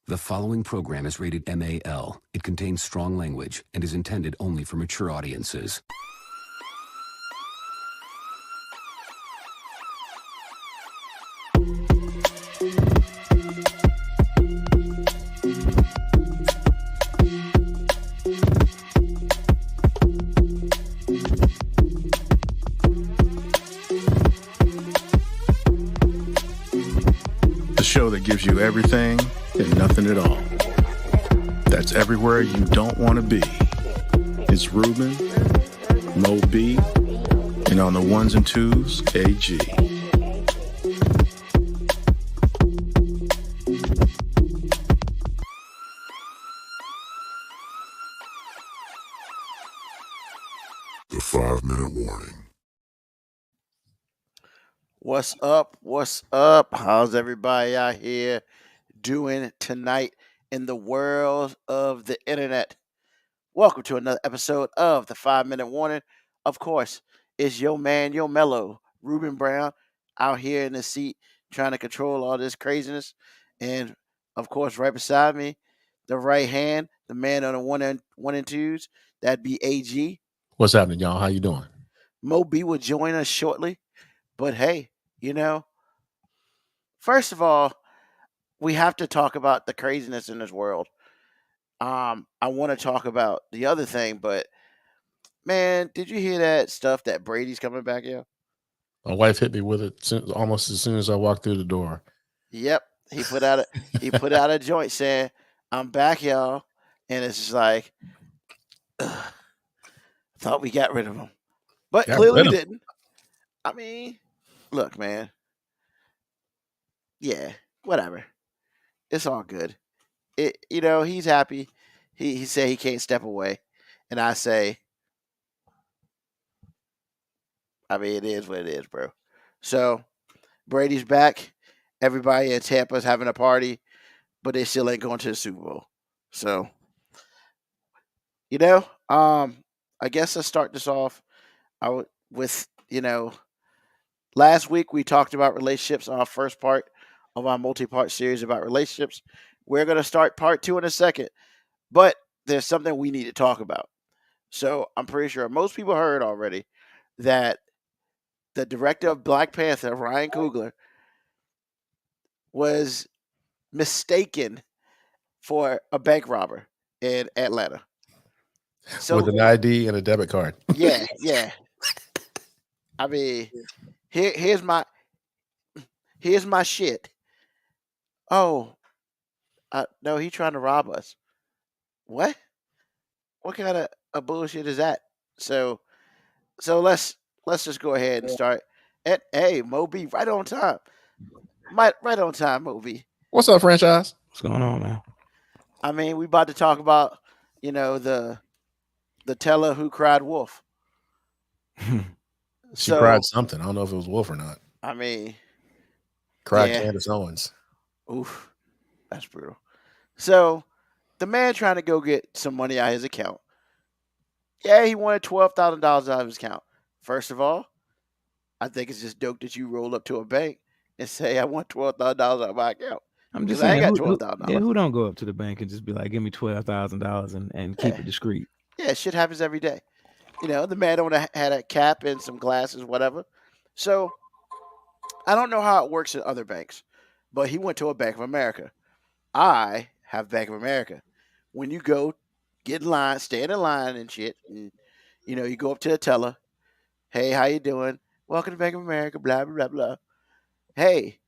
The following program is rated MAL. It contains strong language and is intended only for mature audiences. The show that gives you everything and nothing at all. That's everywhere you don't want to be. It's Ruben, Mo B, and on the ones and twos, AG. The 5-minute warning. What's up? What's up? How's everybody out here doing tonight in the world of the internet? Welcome to another episode of the 5-minute warning. Of course, it's your man, your mellow, Ruben Brown, out here in the seat trying to control all this craziness. And of course, right beside me, the right hand, the man on the one and twos, that'd be AG. What's happening, y'all? How you doing? Mo B will join us shortly. But hey, first of all, we have to talk about the craziness in this world. I want to talk about the other thing, but man, did you hear that stuff that Brady's coming back, yo? My wife hit me with it almost as soon as I walked through the door. Yep, he put out a joint saying, "I'm back, y'all," and it's just like, thought we got rid of him, but clearly we didn't. I mean, look, man. Yeah, whatever. It's all good. He's happy. He said he can't step away, and I say, I mean, it is what it is, bro. So Brady's back. Everybody in Tampa's having a party, but they still ain't going to the Super Bowl. So, I guess let's start this off with last week we talked about relationships on our first part of our multi-part series about relationships. We're going to start part 2 in a second, but there's something we need to talk about. So I'm pretty sure most people heard already that the director of Black Panther, Ryan Coogler, was mistaken for a bank robber in Atlanta. So with an ID and a debit card. Yeah. I mean, here's my shit. Oh, no, he trying to rob us. What? What kind of a bullshit is that? So let's just go ahead and start. Hey, Moby, right on time. Right on time, Moby. What's up, franchise? What's going on, man? I mean, we about to talk about, the teller who cried wolf. She cried something. I don't know if it was wolf or not. I mean, cried Candace Owens. Oof, that's brutal. So the man trying to go get some money out of his account. Yeah, he wanted $12,000 out of his account. First of all, I think it's just dope that you roll up to a bank and say, "I want $12,000 out of my account." I'm just I saying, ain't got $12,000. Yeah, who don't go up to the bank and just be like, "Give me $12,000 and keep it discreet"? Yeah, shit happens every day. The man had a cap and some glasses, whatever. So I don't know how it works at other banks, but he went to a Bank of America. I have Bank of America. When you go, get in line, stand in line and shit, and you go up to the teller. Hey, how you doing? Welcome to Bank of America. Blah blah blah blah. Hey,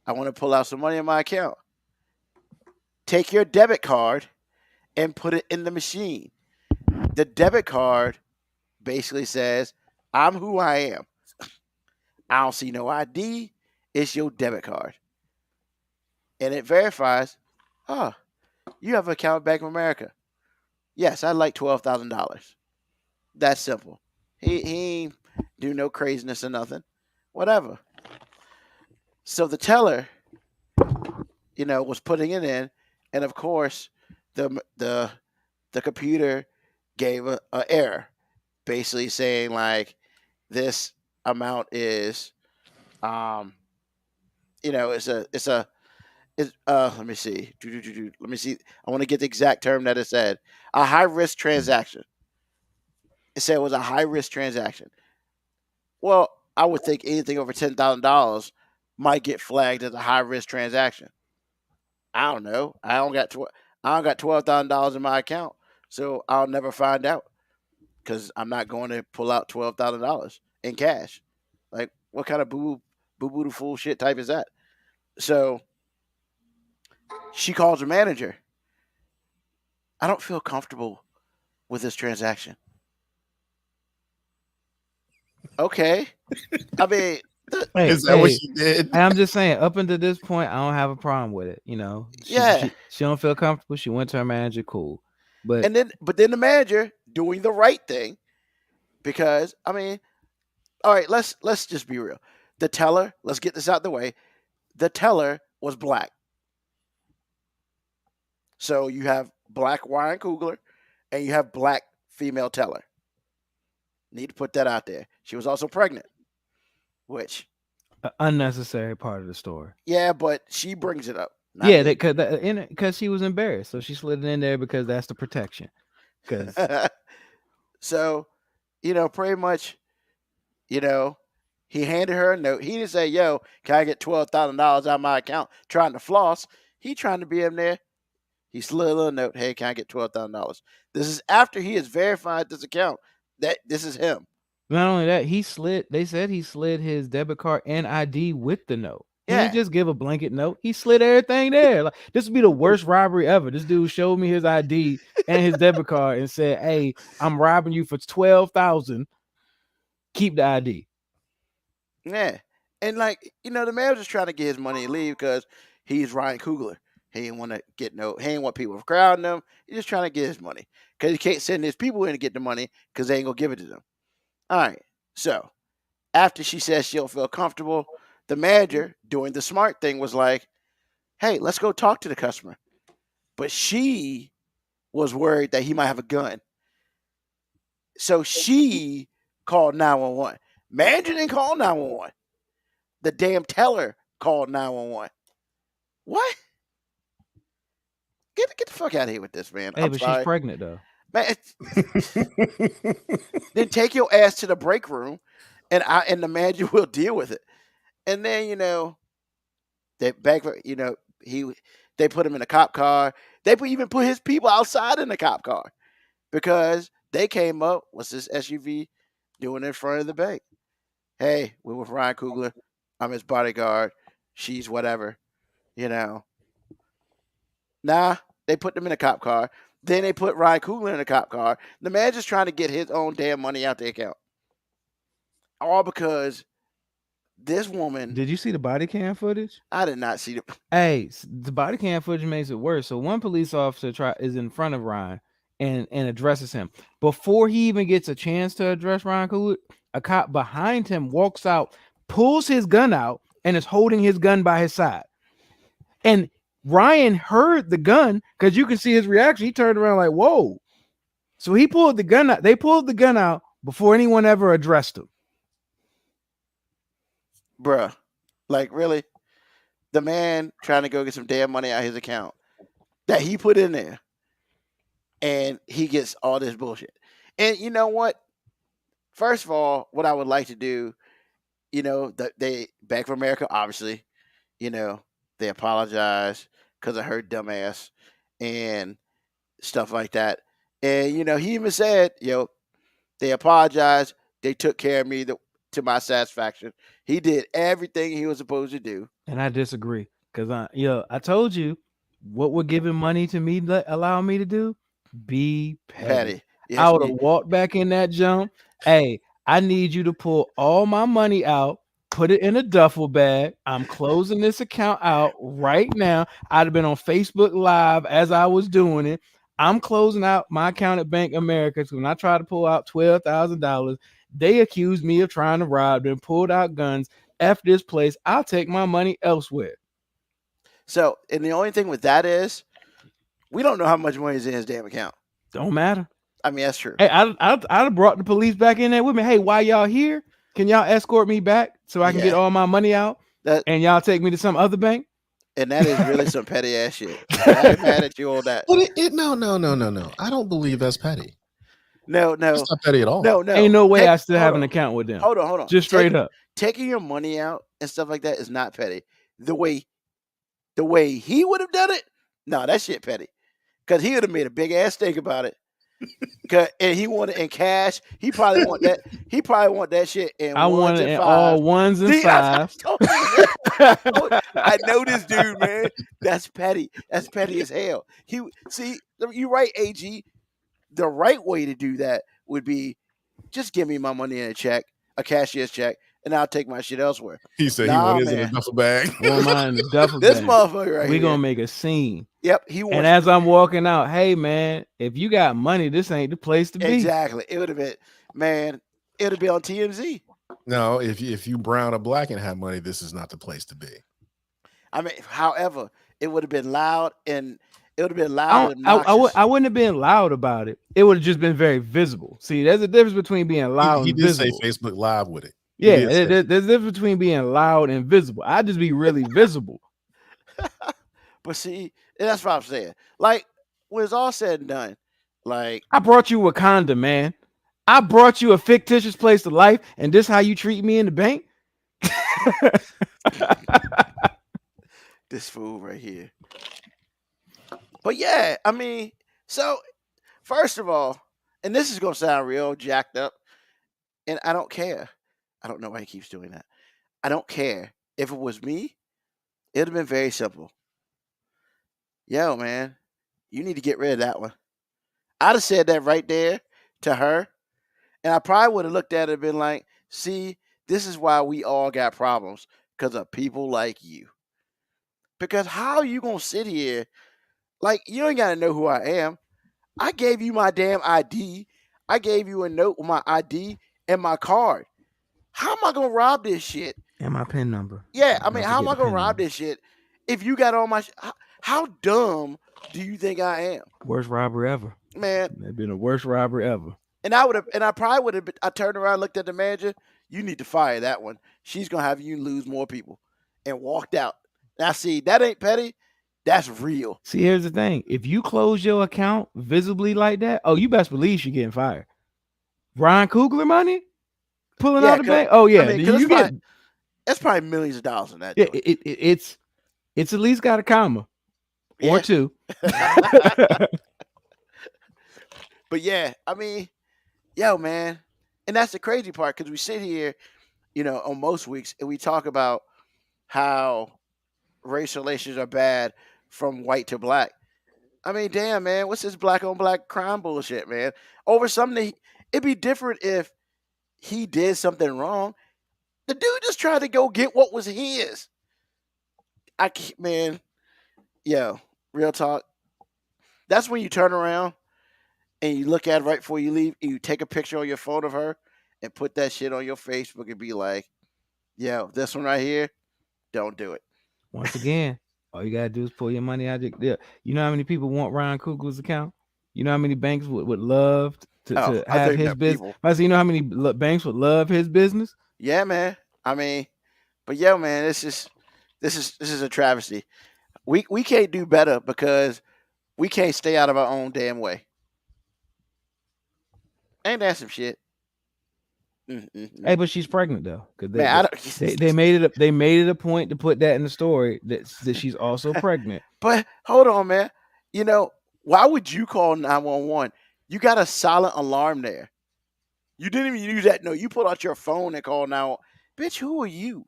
I want to pull out some money in my account. Take your debit card and put it in the machine. The debit card basically says, "I'm who I am. I don't see no ID. It's your debit card." And it verifies, oh, you have an account at Bank of America. Yes, I'd like $12,000. That's simple. He ain't do no craziness or nothing. Whatever. So the teller, was putting it in, and of course, the computer gave a error, basically saying like this amount is, it's is let me see. Let me see. I want to get the exact term that it said. A high risk transaction. It said it was a high risk transaction. Well, I would think anything over $10,000 might get flagged as a high risk transaction. I don't know. I don't got $12,000 in my account, so I'll never find out because I'm not going to pull out $12,000 in cash. Like, what kind of boo boo fool shit type is that? So she calls her manager. I don't feel comfortable with this transaction. Okay. I mean, Hey, Is that what hey, she did? I'm just saying, up until this point, I don't have a problem with it. Yeah. She don't feel comfortable. She went to her manager, cool. But but then the manager doing the right thing, because I mean, all right, let's just be real. The teller, let's get this out the way. The teller was black. So you have black Ryan Coogler and you have black female teller. Need to put that out there. She was also pregnant, which an unnecessary part of the story. yeah, but she brings it up. Not Yeah, me. because she was embarrassed, so she slid it in there because that's the protection. Because So, pretty much, he handed her a note. He didn't say, "Yo, can I get $12,000 out of my account?" Trying to floss. He trying to be in there. He slid a little note. Hey, can I get $12,000? This is after he has verified this account that this is him. not only that, they said he slid his debit card and ID with the note. He Yeah. didn't just give a blanket note. He slid everything there. Like, this would be the worst robbery ever. This dude showed me his ID and his debit card and said, "Hey, I'm robbing you for $12,000. Keep the ID." Yeah. And the man was just trying to get his money and leave because he's Ryan Coogler. He didn't want to he didn't want people crowding him. He's just trying to get his money because he can't send his people in to get the money because they ain't going to give it to them. All right. So after she says she don't feel comfortable, the manager doing the smart thing was like, "Hey, let's go talk to the customer." But she was worried that he might have a gun. So she called 911. Manager didn't call 911. The damn teller called 911. What? Get the fuck out of here with this, man. Hey, I'm but sorry. she's pregnant though. Man, then take your ass to the break room, and the manager will deal with it. And then they they put him in a cop car. They even put his people outside in the cop car because they came up. What's this SUV doing in front of the bank? Hey, we're with Ryan Coogler. I'm his bodyguard. She's whatever. Nah, they put them in a cop car. Then they put Ryan Coogler in a cop car. The manager's trying to get his own damn money out the account. All because this woman. Did you see the body cam footage? I did not see the. Hey, the body cam footage makes it worse. So one police officer is in front of Ryan and addresses him. Before he even gets a chance to address Ryan Coogler, a cop behind him walks out, pulls his gun out, and is holding his gun by his side. And Ryan heard the gun because you can see his reaction. He turned around like, "Whoa." So he pulled the gun out. They pulled the gun out before anyone ever addressed him. Bruh. Like, really? The man trying to go get some damn money out of his account that he put in there. And he gets all this bullshit. And you know what? First of all, what I would like to do, they Bank of America, obviously, they apologize because of her dumbass and stuff like that. And, he even said, they apologized. They took care of me to my satisfaction. He did everything he was supposed to do. And I disagree because I told you what would giving money to me allow me to do? Be petty. Yes, I would have walked back in that jump. Hey, I need you to pull all my money out, put it in a duffel bag. I'm closing this account out right now. I'd have been on Facebook Live as I was doing it. I'm closing out my account at Bank America. So when I tried to pull out $12,000, they accused me of trying to rob them, pulled out guns. F this place. I'll take my money elsewhere. So, and the only thing with that is, we don't know how much money is in his damn account. Don't matter. I mean, that's true. Hey, I'd have brought the police back in there with me. Hey, while y'all here, can y'all escort me back so I can get all my money out and y'all take me to some other bank? And that is really some petty ass shit. I ain't mad at you on that. But no. I don't believe that's petty. No, That's not petty at all. no. Ain't no way I still have hold an account with them. Hold on. Just straight up. Taking your money out and stuff like that is not petty. The way he would have done it, no, that shit petty. Because he would have made a big ass think about it. And he wanted in cash. He probably want that. He probably want that shit in I ones want it and in fives. all ones and See, fives. I know this dude, man. That's petty. That's petty as hell. You're right, AG. The right way to do that would be just give me my money in a cashier's check, and I'll take my shit elsewhere. He said Nah, he wanted his in man. a duffel bag. Want mine in the duffel This bag. motherfucker right We here. gonna make a scene. Yep, he wants. And as I'm walking out, hey man, if you got money, this ain't the place to be. Exactly. It would have been, man. It would be on TMZ. No, if you brown or black and have money, this is not the place to be. I mean, however, it would have been loud and it would have been loud and I wouldn't have been loud about it. It would have just been very visible. See, there's a difference between being loud He and did visible. say Facebook Live with it. Yeah, there's a difference between being loud and visible. I'd just be really visible. But see, that's what I'm saying. Like, when it's all said and done, like, I brought you Wakanda, man. I brought you a fictitious place of life, and this how you treat me in the bank? this fool right here. But yeah, I mean, so first of all, and this is gonna sound real jacked up, and I don't care. I don't know why he keeps doing that. I don't care. If it was me, it'd have been very simple. Yo, man, you need to get rid of that one. I'd have said that right there to her, and I probably would have looked at it and been like, see, this is why we all got problems, because of people like you. Because how are you gonna sit here? Like, you ain't gotta know who I am. I gave you my damn ID. I gave you a note with my ID and my card. How am I gonna rob this shit? And my PIN number. Yeah, I mean, Don't how am I forget the gonna PIN rob number. this shit if you got all my? How dumb do you think I am, Worst robbery ever. man? That'd been the worst robbery ever. And I probably would have. I turned around, looked at the manager. You need to fire that one. She's gonna have you lose more people, and walked out. Now, see, that ain't petty. That's real. See, here's the thing. If you close your account visibly like that, oh, you best believe she's getting fired. Ryan Coogler money? Pulling Yeah, out the 'cause- bank? Oh, yeah. I mean, 'cause you it's get probably- That's probably millions of dollars in that. yeah, joint. it's at least got a comma or Yeah. two. But yeah, I mean, yo, man, and that's the crazy part because we sit here, on most weeks and we talk about how race relations are bad from white to black. I mean, damn, man, what's this black on black crime bullshit, man? Over something, it'd be different if he did something wrong. The dude just tried to go get what was his. Man, yo, real talk. That's when you turn around and you look at it right before you leave, and you take a picture on your phone of her and put that shit on your Facebook and be like, yo, this one right here, don't do it. Once again, all you gotta do is pull your money out. You know how many people want Ryan Coogler's account? You know how many banks would love to I have think his that business? people- I say, you know how many banks would love his business? Yeah, man. I mean, but yo, man, this is a travesty. We can't do better because we can't stay out of our own damn way. Ain't that some shit? Hey, but she's pregnant though, because Man, I they made it a point to put that in the story that she's also pregnant. But hold on, man. Why would you call 911? You got a silent alarm there. You didn't even use that. No, you pulled out your phone and called 911. Bitch, who are you?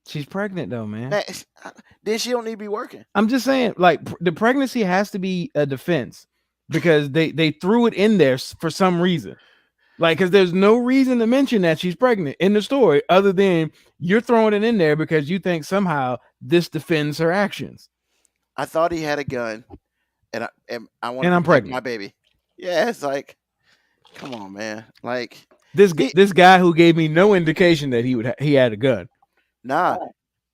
She's pregnant though, man. Man, then she don't need to be working. I'm just saying, like the pregnancy has to be a defense because they threw it in there for some reason. Like, because there's no reason to mention that she's pregnant in the story other than you're throwing it in there because you think somehow this defends her actions. I thought he had a gun, and I want. And I'm pregnant. My baby. Yeah, it's like, come on, man. Like, This guy who gave me no indication that he had a gun. nah.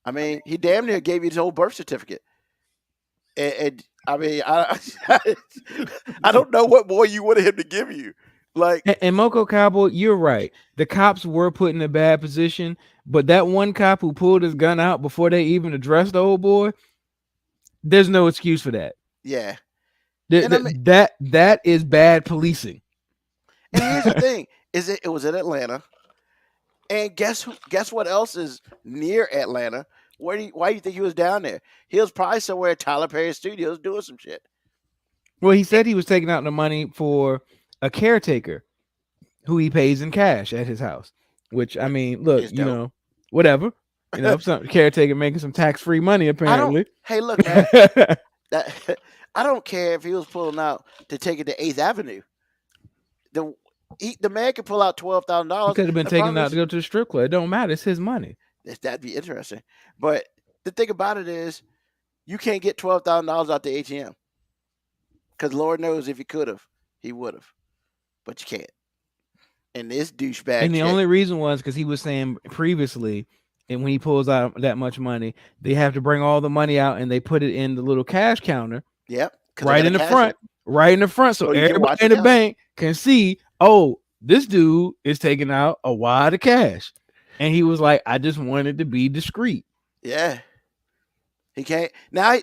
I mean, he damn near gave you his whole birth certificate. And I mean, I don't know what more you wanted him to give you. Like, And Moco Cowboy, you're right. The cops were put in a bad position, but that one cop who pulled his gun out before they even addressed the old boy, there's no excuse for that. yeah. Th- And I th- mean- that is bad policing. And here's the thing: it was in Atlanta, and guess what else is near Atlanta? Why do you think he was down there? He was probably somewhere at Tyler Perry Studios doing some shit. Well, he said he was taking out the money for a caretaker who he pays in cash at his house. Which, I mean, look, It's dope. whatever. Some caretaker making some tax-free money apparently. Hey, look, man, that I don't care if he was pulling out to take it to 8th Avenue. The man could pull out $12,000. He could have been taking out to go to the strip club. It don't matter. It's his money. That'd be interesting. But the thing about it is, you can't get $12,000 out the ATM. Because Lord knows if he could have, he would have. But you can't. And this douchebag. And the only reason was because he was saying previously, and when he pulls out that much money, they have to bring all the money out and they put it in the little cash counter. Yep. Right in the front. Right in the front. So you can everybody watch in it the out. bank can see, oh, this dude is taking out a wad of cash. And he was like, I just wanted to be discreet. Yeah. He can't. Now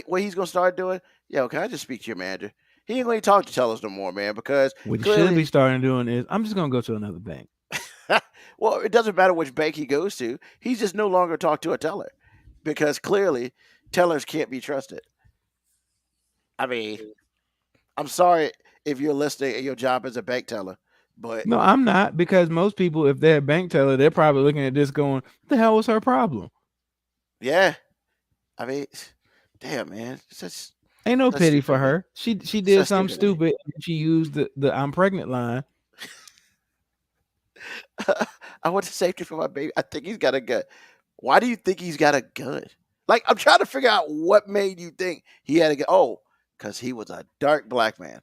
what he's going to start doing, yo, can I just speak to your manager? He ain't going to talk to tellers no more, man, because What he clearly, should be starting doing is, I'm just going to go to another bank. well, it doesn't matter which bank he goes to. He's just no longer talk to a teller because clearly tellers can't be trusted. I mean, I'm sorry if you're listening and your job is a bank teller, but No, I'm not, because most people, if they're a bank teller, they're probably looking at this going, what the hell was her problem? yeah, I mean, damn, man, Ain't no That's pity stupid, for man. her. She did So something stupid, stupid. And she used the I'm pregnant line. I want the safety for my baby. I think he's got a gun. Why do you think he's got a gun? Like, I'm trying to figure out what made you think he had a gun. Oh, because he was a dark black man.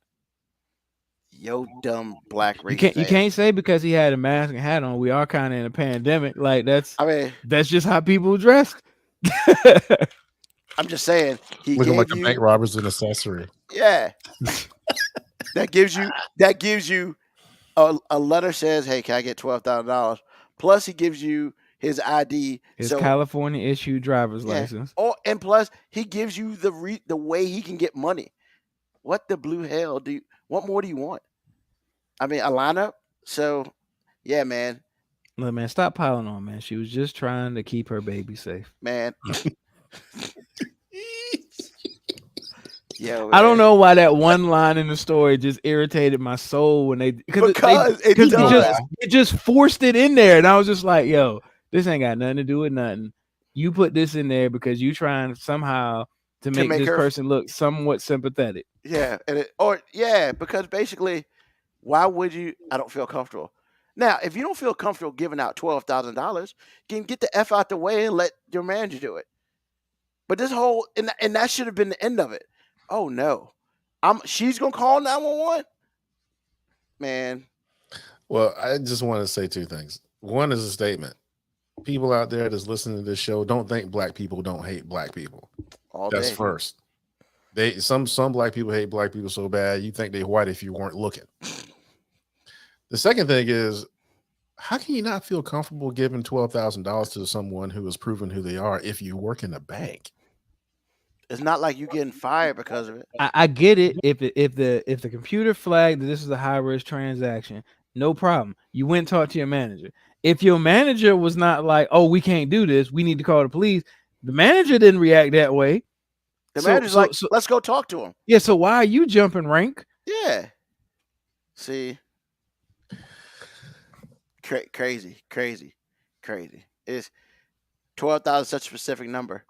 Yo, dumb black racist. You can't say because he had a mask and hat on. We are kind of in a pandemic. Like that's I mean, just how people dressed. I'm just saying he Looking gave like a you, bank robber's an accessory. yeah. that gives you a letter says, hey, can I get $12,000? Plus he gives you his ID. His So California issued driver's yeah. license. Oh, and plus he gives you the way he can get money. What the blue hell what more do you want? I mean, a lineup. So yeah, man. Look, man, stop piling on, man. She was just trying to keep her baby safe. Man. Yo, I don't man. know why that one line in the story just irritated my soul when Because it does. it just forced it in there, and I was just like, "Yo, this ain't got nothing to do with nothing. You put this in there because you trying somehow to make this her- person look somewhat sympathetic." Yeah, because basically, why would you? I don't feel comfortable. Now, if you don't feel comfortable giving out $12,000, you can get the F out the way and let your manager do it. But this whole and that should have been the end of it. Oh no, she's gonna call 911. Man, Well, I just want to say two things. One is a statement. People out there that's listening to this show, don't think black people don't hate black people. all That's day. first. Some black people hate black people so bad you think they're white if you weren't looking. The second thing is, how can you not feel comfortable giving $12,000 to someone who has proven who they are if you work in a bank? It's not like you getting fired because of it. I get it. If the computer flagged that this is a high risk transaction, no problem. You went and talked to your manager. If your manager was not like, "Oh, we can't do this. We need to call the police," the manager didn't react that way. The manager's like, let's go talk to him. Yeah. So why are you jumping rank? Yeah. See. Crazy. It's 12,000 such a specific number.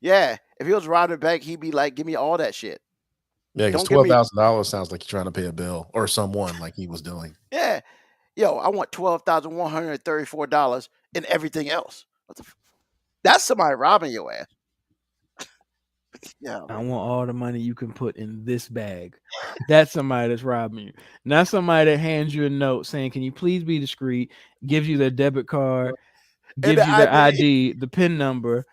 Yeah. If he was robbing a bank, he'd be like, give me all that shit. Yeah, because Don't give me- $12,000 sounds like you're trying to pay a bill or someone like he was doing. Yeah. Yo, I want $12,134 and everything else. What the That's somebody robbing your ass. Yeah. I want all the money you can put in this bag. That's somebody that's robbing you. Not somebody that hands you a note saying, "Can you please be discreet?" Gives you their debit card, gives the you their ID, the PIN number.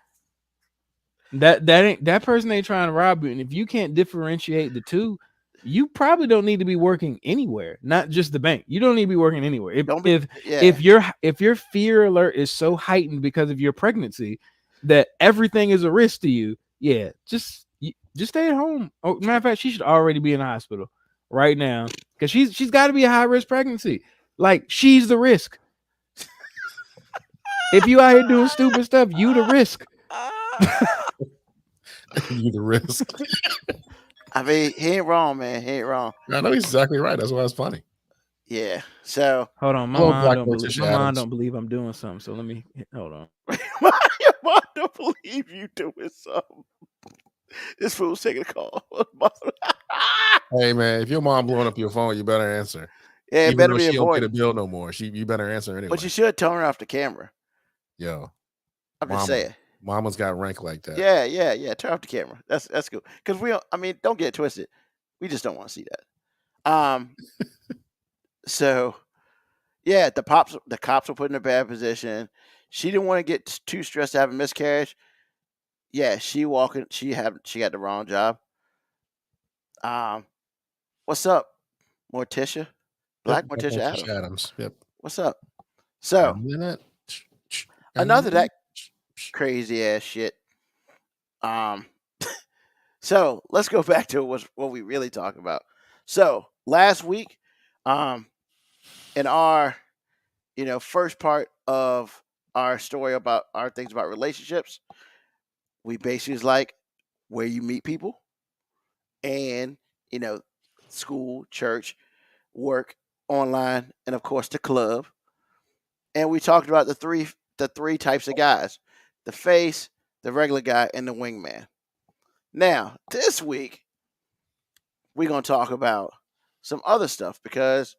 That person ain't trying to rob you. And if you can't differentiate the two, you probably don't need to be working anywhere, not just the bank. You don't need to be working anywhere. If your fear alert is so heightened because of your pregnancy that everything is a risk to you, yeah, just stay at home. Oh, matter of fact, she should already be in the hospital right now because she's got to be a high risk pregnancy. Like, she's the risk. If you out here doing stupid stuff, you the risk. You the risk. I mean, he ain't wrong, man. He ain't wrong. I know he's exactly right. That's why it's funny. Yeah. So hold on, my Hello, mom Black don't Morticia believe. My mom Adams. don't believe I'm doing something. So let me hold on. your mom don't believe you doing something. This fool's taking a call. Hey man, if your mom blowing up your phone, you better answer. Yeah, it Even better though be she don't get a important. bill no more. You better answer anyway. But you should turn her off the camera. Yo, I'm just saying. Mama's got rank like that. Yeah. Turn off the camera. That's cool. Because we don't. I mean, don't get it twisted. We just don't want to see that. So, yeah, the cops were put in a bad position. She didn't want to get too stressed to have a miscarriage. Yeah, she had the wrong job. What's up, Morticia? Black Morticia Adams. Yep. What's up? So another that crazy ass shit. So let's go back to what we really talk about. So last week, in our first part of our story about our things about relationships, we basically was like where you meet people, and school, church, work, online, and of course the club. And we talked about the three types of guys: the face, the regular guy, and the wingman. Now, this week, we're going to talk about some other stuff because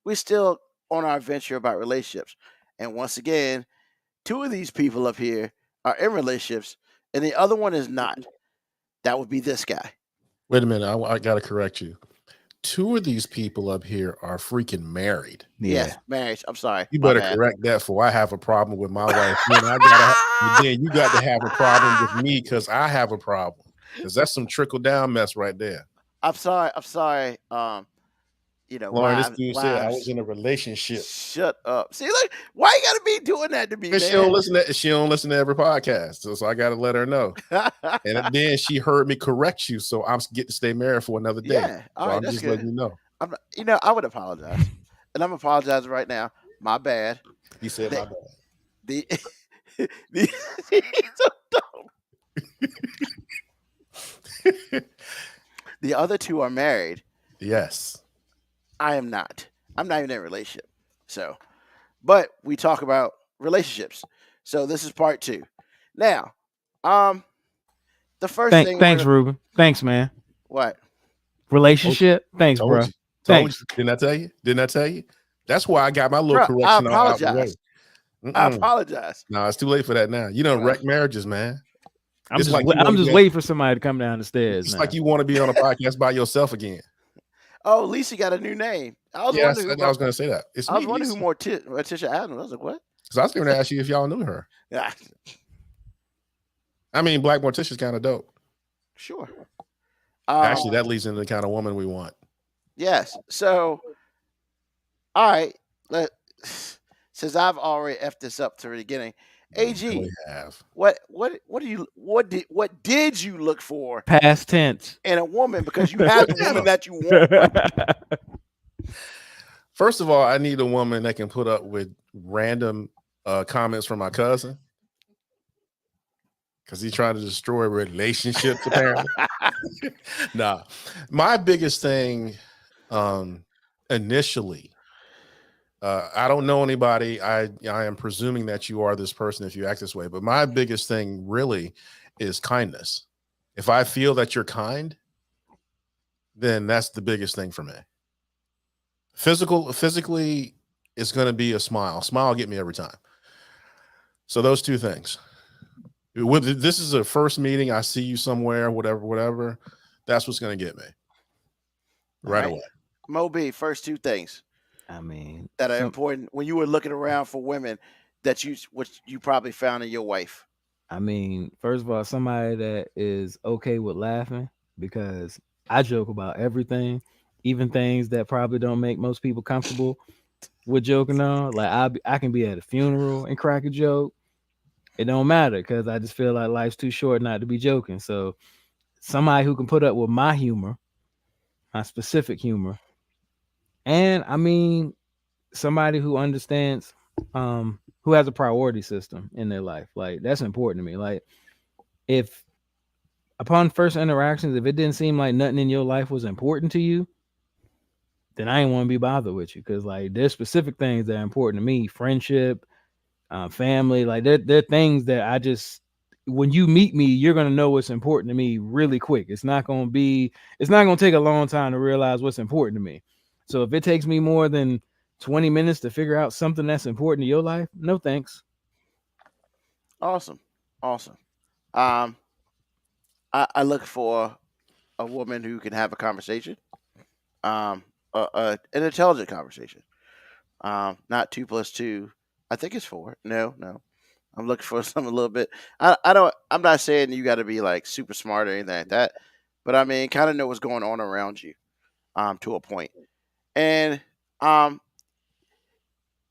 we're still on our venture about relationships. And once again, two of these people up here are in relationships, and the other one is not. That would be this guy. Wait a minute. I got to correct you. Two of these people up here are freaking married. Yeah. Yes, marriage. I'm sorry. You better correct that, for I have a problem with my wife. Then you got to have a problem with me because I have a problem. Because that's some trickle down mess right there. I'm sorry. Lauren, this dude said I was in a relationship. Shut up. See, look, why you gotta be doing that to me? She don't listen to every podcast, so I gotta let her know. And then she heard me correct you, so I'm get to stay married for another day. Yeah, so I'm just letting you know. I would apologize, and I'm apologizing right now. My bad. He said my bad. So dumb. The other two are married. Yes. I am not. I'm not even in a relationship. So, but we talk about relationships. So this is part 2. Now, the first thing. Thanks, Ruben. Thanks, man. What? Relationship. Thanks, bro. Thanks. Didn't I tell you? That's why I got my little correction. I apologize. I apologize. No, it's too late for that now. You don't wreck marriages, man. I'm just waiting for somebody to come down the stairs. It's like you want to be on a podcast by yourself again. Oh, Lisa got a new name. I was going to say that. I was wondering who Morticia Adams. I was like, what? Because I was going to ask you if y'all knew her. Yeah. I mean, Black Morticia's kind of dope. Sure. Actually, that leads into the kind of woman we want. Yes. So, all right. Since I've already effed this up to the beginning, AG, what did you look for? Past tense. In a woman, because you have the woman that you want. First of all, I need a woman that can put up with random comments from my cousin, because he's trying to destroy relationships apparently. Nah, my biggest thing initially, I don't know anybody. I am presuming that you are this person if you act this way, but my biggest thing really is kindness. If I feel that you're kind, then that's the biggest thing for me. Physically, it's going to be a smile. Smile get me every time. So those two things. This is a first meeting. I see you somewhere, whatever. That's what's going to get me right away. Moby, first two things. I mean, that are important when you were looking around for women which you probably found in your wife. I mean, first of all, somebody that is okay with laughing, because I joke about everything, even things that probably don't make most people comfortable with joking on. Like I can be at a funeral and crack a joke. It don't matter because I just feel like life's too short not to be joking. So somebody who can put up with my humor, my specific humor, and I mean somebody who understands, who has a priority system in their life. Like that's important to me. Like if upon first interactions, if it didn't seem like nothing in your life was important to you, then I ain't want to be bothered with you because like there's specific things that are important to me, friendship, family, like they're things that I just when you meet me, you're gonna know what's important to me really quick. It's not gonna take a long time to realize what's important to me. So if it takes me more than 20 minutes to figure out something that's important to your life, no thanks. Awesome. Um, I look for a woman who can have a conversation, an intelligent conversation. Not 2 + 2. I think it's 4. No. I'm looking for something a little bit. I don't. I'm not saying you got to be like super smart or anything like that, but I mean, kind of know what's going on around you, to a point. And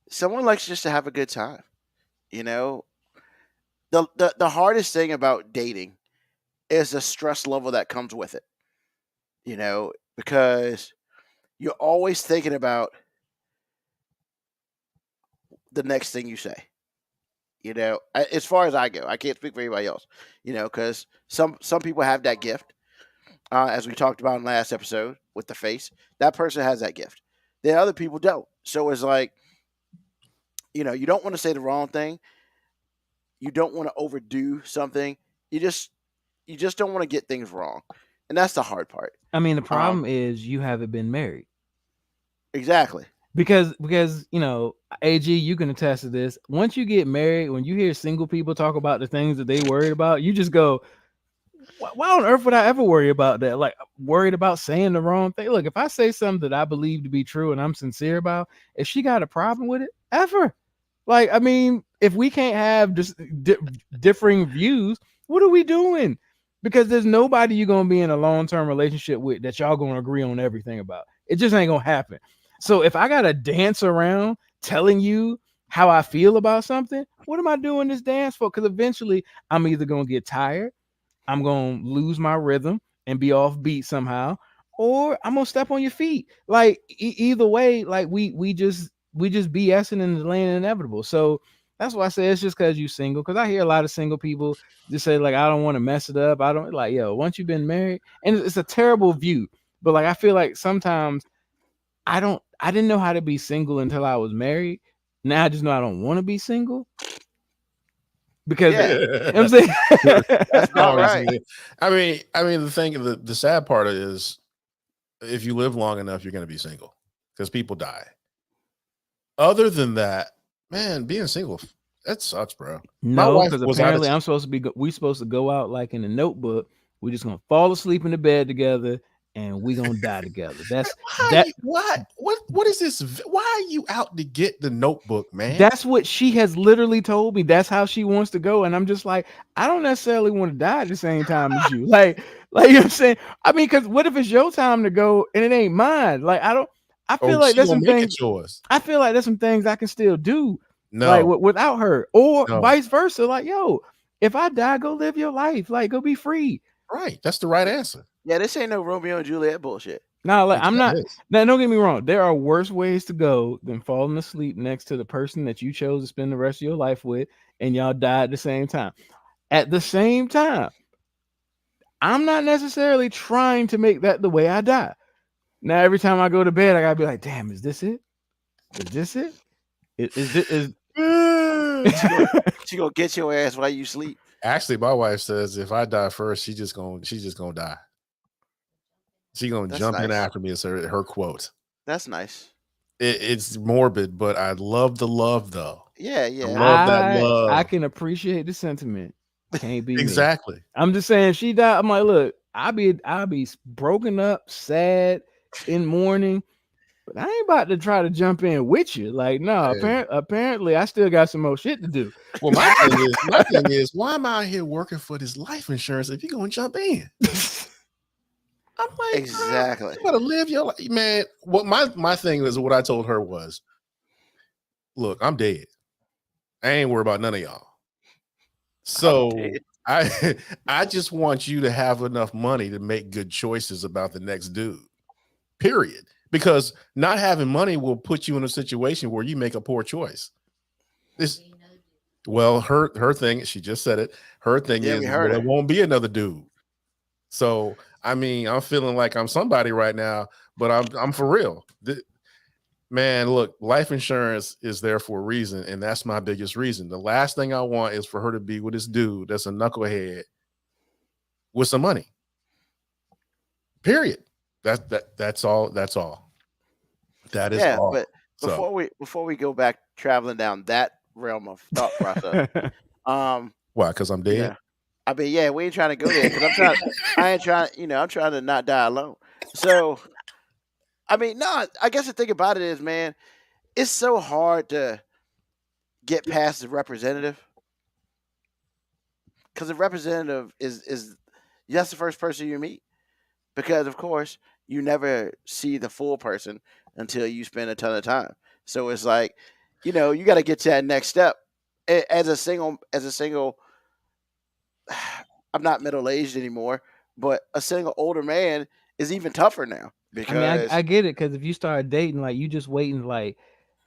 someone likes just to have a good time. You know, the hardest thing about dating is the stress level that comes with it. You know, because you're always thinking about the next thing you say. You know, as far as I go, I can't speak for anybody else. You know, because some people have that gift, as we talked about in last episode with the face. That person has that gift. Then other people don't. So it's like, you know, you don't want to say the wrong thing. You don't want to overdo something. You just don't want to get things wrong, and that's the hard part. I mean, the problem is you haven't been married. Exactly. Because you know, AG, you can attest to this. Once you get married, when you hear single people talk about the things that they worried about, you just go, why on earth would I ever worry about that? Like worried about saying the wrong thing. Look, if I say something that I believe to be true and I'm sincere about, if she got a problem with it, ever. Like, I mean, if we can't have just differing views, what are we doing? Because there's nobody you're gonna be in a long-term relationship with that y'all gonna agree on everything about. It just ain't gonna happen. So if I gotta dance around telling you how I feel about something, what am I doing this dance for? Because eventually I'm either gonna get tired, I'm gonna lose my rhythm and be off beat somehow, or I'm gonna step on your feet. Like either way, like we just BSing and delaying inevitable. So that's why I say it's just because you single. Because I hear a lot of single people just say like I don't want to mess it up. I don't like once you've been married, and it's a terrible view. But like I feel like sometimes I didn't know how to be single until I was married. Now I just know I don't want to be single. Because you know what I'm saying That's not right. I mean, the thing, the sad part is, if you live long enough, you're going to be single because people die. Other than that, man, being single, that sucks, bro. No, because apparently we supposed to go out like in a Notebook. We're just gonna fall asleep in the bed together and we gonna die together. That's what is this? Why are you out to get the Notebook, man? That's what she has literally told me. That's how she wants to go. And I'm just like, I don't necessarily want to die at the same time as you. Like you know what I'm saying? I mean, because what if it's your time to go and it ain't mine? Like I feel like there's some things. I feel like there's some things I can still do, like without her, or vice versa. Like, if I die, go live your life. Like, go be free. Right, that's the right answer. Yeah, this ain't no Romeo and Juliet bullshit. No, like I'm not. Now, don't get me wrong. There are worse ways to go than falling asleep next to the person that you chose to spend the rest of your life with, and y'all die at the same time. At the same time, I'm not necessarily trying to make that the way I die. Now, every time I go to bed, I gotta be like, damn, is this it? Is this it? Is she gonna get your ass while you sleep? Actually, my wife says if I die first, she's just gonna die. She's gonna jump in after me. It's her quote. That's nice. It's morbid, but I love the love though. Yeah. I love that love. I can appreciate the sentiment. Can't be exactly. Me. I'm just saying, she died. I'm like, look, I'll be broken up, sad, in mourning, but I ain't about to try to jump in with you. Like, no, apparently I still got some more shit to do. Well, my thing is, why am I out here working for this life insurance if you're gonna jump in? I'm like, Exactly. you gotta live your life, man. What my thing is, what I told her was, look, I'm dead. I ain't worried about none of y'all. So dead. I just want you to have enough money to make good choices about the next dude. Period. Because not having money will put you in a situation where you make a poor choice. Well, her thing, she just said it. Her thing Yeah, is, we heard well, her. it won't be another dude. So I mean, I'm feeling like I'm somebody right now, but I'm for real. Man, look, life insurance is there for a reason, and that's my biggest reason. The last thing I want is for her to be with this dude that's a knucklehead with some money. Period. That's all. That's all. That is all. But before we go back traveling down that realm of thought process, why? Because I'm dead. Yeah. I mean, yeah, we ain't trying to go there because I'm trying to not die alone. So, I mean, no, I guess the thing about it is, man, it's so hard to get past the representative because the representative is that's the first person you meet because, of course, you never see the full person until you spend a ton of time. So it's like, you got to get to that next step. As a single. I'm not middle-aged anymore, but a single older man is even tougher now because I mean, I get it because if you start dating, like you just waiting, like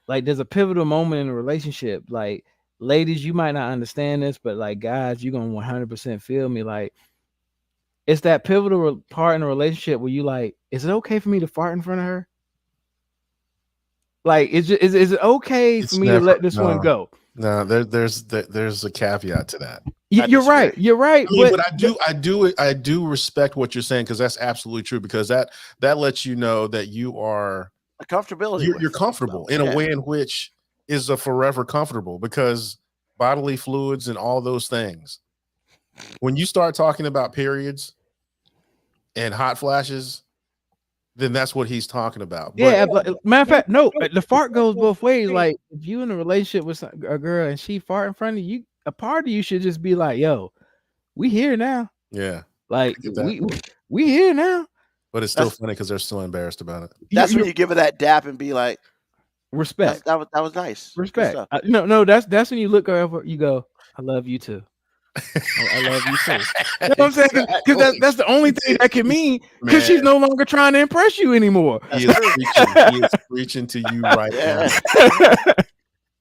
there's a pivotal moment in a relationship. Like, ladies, you might not understand this, but like guys, you're gonna 100% feel me. Like, it's that pivotal part in a relationship where you like, is it okay for me to fart in front of her? Like, is it okay for me to let this one go? No, there's a caveat to that. You're right. You're right. I mean, but I do respect what you're saying because that's absolutely true. Because that lets you know that you are a comfortability. You're comfortable in a way in which is a forever comfortable because bodily fluids and all those things. When you start talking about periods and hot flashes, then that's what he's talking about. Yeah, but matter of fact, no, the fart goes both ways. Like, if you in a relationship with a girl and she fart in front of you, a part of you should just be like, "Yo, we here now." Yeah, like we here now. But it's still funny because they're still embarrassed about it. That's when you give her that dap and be like, "Respect." That was nice. Respect. No, that's when you look over, you go, "I love you too." I love you too. You know what I'm saying? Because that's the only thing that can mean because she's no longer trying to impress you anymore. He is preaching to you right now.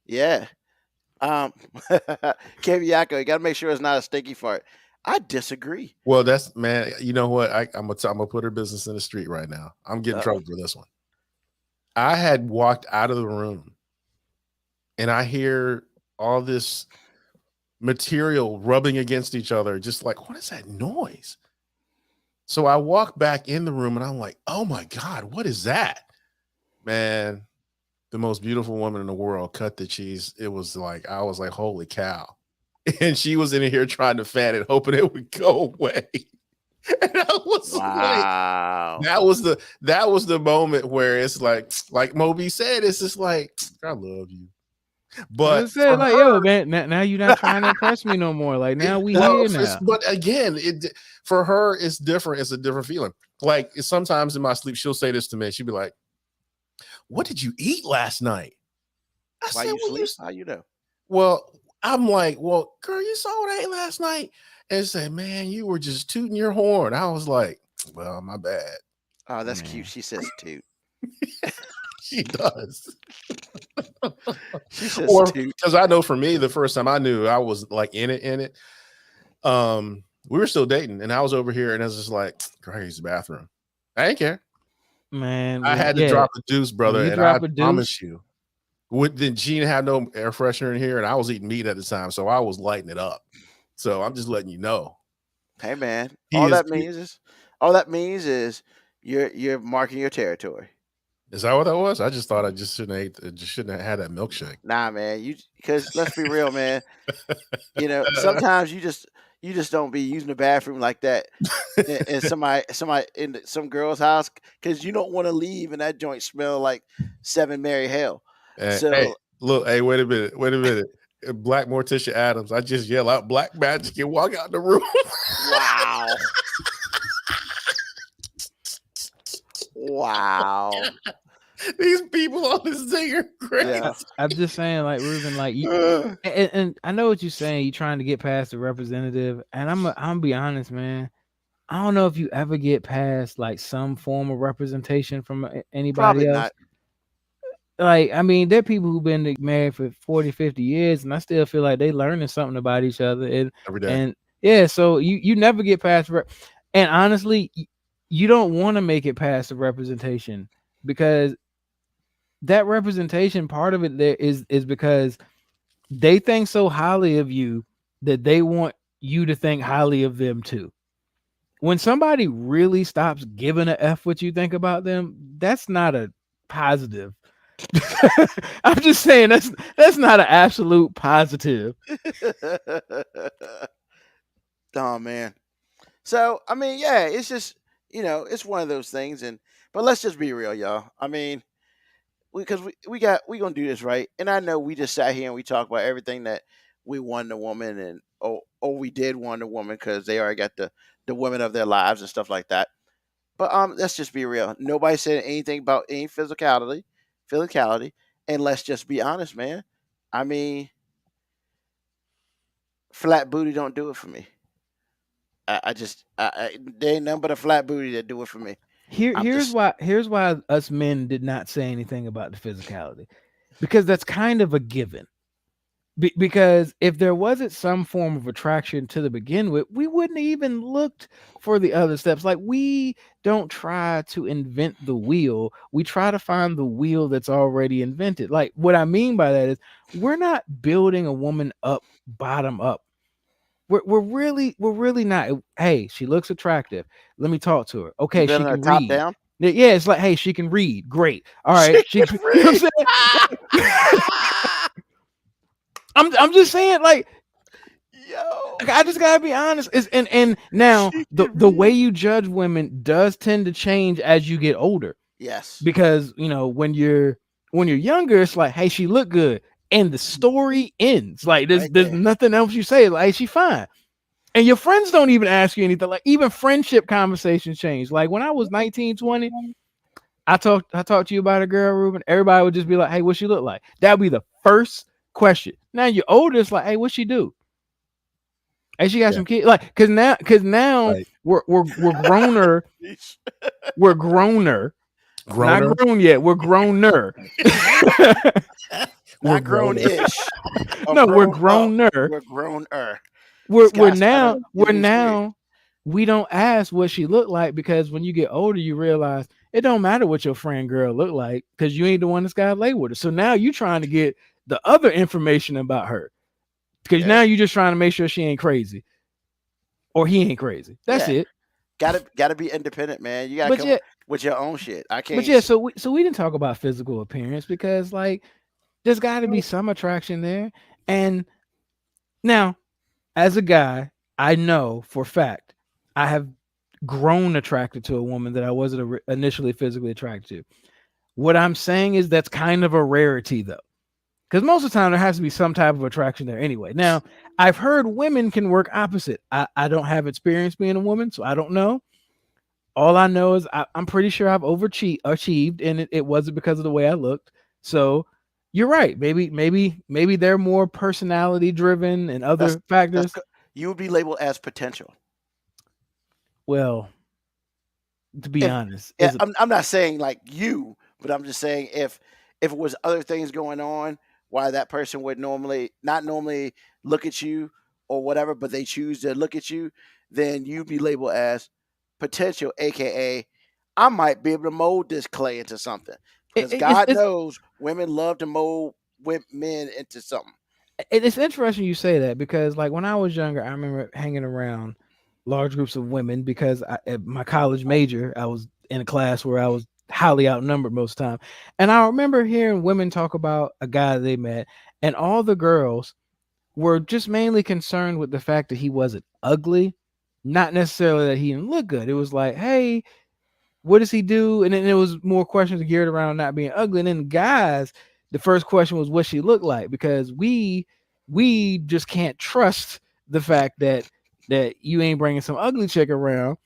Yeah. Kevin Yako, you got to make sure it's not a stinky fart. I disagree. Well, that's, man, you know what? I'm gonna put her business in the street right now. I'm getting in trouble for this one. I had walked out of the room and I hear all this material rubbing against each other, just like, what is that noise? So I walk back in the room and I'm like, oh my God, what is that? Man, the most beautiful woman in the world cut the cheese. It was like, I was like, holy cow. And she was in here trying to fan it, hoping it would go away. And I was like, that was the moment where it's like Moby said, it's just like, I love you. But said, like, yo, man, now you're not trying to impress me no more. Like, now we here now. But again, for her, it's different. It's a different feeling. Like, sometimes in my sleep, she'll say this to me. She'll be like, "What did you eat last night?" Why you sleep? How you know? Well, I'm like, well, girl, you saw what I ate last night. And say, man, you were just tooting your horn. I was like, well, my bad. Oh, that's cute. She says toot. She does. She says toot. Because I know for me, the first time I knew I was like in it. We were still dating, and I was over here, and I was just like, girl, I use the bathroom. I didn't care. Man, I had to drop a deuce, brother, and I promise you. Then she didn't have no air freshener in here, and I was eating meat at the time, so I was lighting it up. So I'm just letting you know. Hey man, all that means is you're marking your territory. Is that what that was? I just thought I just shouldn't have had that milkshake. Nah, man, because let's be real, man. Sometimes you just don't be using the bathroom like that in somebody in some girl's house because you don't want to leave and that joint smell like 7 Mary Hell. Hey, look, hey, wait a minute. Black Morticia Adams. I just yell out black magic and walk out the room. Wow. Wow. These people on this thing are crazy. Yeah. I'm just saying, like Ruben, like you, Uh, and I know what you're saying. You're trying to get past the representative, and I'm gonna be honest, man. I don't know if you ever get past like some form of representation from anybody Probably else. not. Like, I mean, there are people who've been married for 40, 50 years, and I still feel like they learning something about each other. every day. And yeah, so you never get past and honestly, you don't want to make it past the representation, because that representation, part of it there is because they think so highly of you that they want you to think highly of them too. When somebody really stops giving a F what you think about them, that's not a positive. I'm just saying that's not an absolute positive. Oh man. So I mean, yeah, it's just it's one of those things, but let's just be real, y'all. I mean, we gonna do this right, and I know we just sat here and we talked about everything that we wanted a woman, and we did want a woman because they already got the women of their lives and stuff like that. But let's just be real. Nobody said anything about any physicality, and let's just be honest, man. I mean, flat booty don't do it for me. There ain't nothing but a flat booty that do it for me. Here's why us men did not say anything about the physicality, because that's kind of a given. Because if there wasn't some form of attraction to the begin with, we wouldn't even looked for the other steps. Like, we don't try to invent the wheel. We try to find the wheel that's already invented. Like, what I mean by that is we're not building a woman up bottom up. We're really not. Hey, she looks attractive. Let me talk to her. Okay, she can top read. down. Yeah, it's like, hey, she can read. Great. All right. She can read. You know what I'm saying? I'm just saying, like, Yo, I just gotta be honest. And now the way you judge women does tend to change as you get older. yes, Because when you're younger, it's like, hey, she look good, and the story ends. Like, there's nothing else you say. Like, hey, she fine, and your friends don't even ask you anything. Like, even friendship conversations change. Like, when I was 19, 20, I talked to you about a girl, Ruben. Everybody would just be like, hey, what she look like? That would be the first question. Now you're older, it's like, hey, what she do? Hey, she got some kids. Like, cause now Right. we're growner. We're growner. Not grown yet. We're growner. not grown-ish. No, we're growner. We're growner. We're now. We don't ask what she looked like, because when you get older, you realize it don't matter what your friend girl look like, because you ain't the one that's got laid with her. So now you trying to get the other information about her, because now you're just trying to make sure she ain't crazy or he ain't crazy. That's it. Gotta be independent, man. You gotta come with your own shit. I can't. But yeah, so we didn't talk about physical appearance, because like there's got to be some attraction there. And now, as a guy, I know for a fact I have grown attracted to a woman that I wasn't initially physically attracted to. What I'm saying is that's kind of a rarity, though, because most of the time there has to be some type of attraction there anyway. Now, I've heard women can work opposite. I don't have experience being a woman, so I don't know. All I know is I'm pretty sure I've achieved, and it wasn't because of the way I looked. So you're right. Maybe they're more personality driven and other factors. You would be labeled as potential. Well, to be honest, I'm not saying like you, but I'm just saying if it was other things going on, why that person would not normally look at you or whatever, but they choose to look at you, then you'd be labeled as potential, aka I might be able to mold this clay into something. Because God knows women love to mold men into something. It's interesting you say that, because like when I was younger, I remember hanging around large groups of women, because at my college major, I was in a class where I was highly outnumbered most of the time. And I remember hearing women talk about a guy they met, and all the girls were just mainly concerned with the fact that he wasn't ugly, not necessarily that he didn't look good. It was like, hey, what does he do? And then it was more questions geared around not being ugly. And then guys, the first question was what she looked like, because we just can't trust the fact that you ain't bringing some ugly chick around.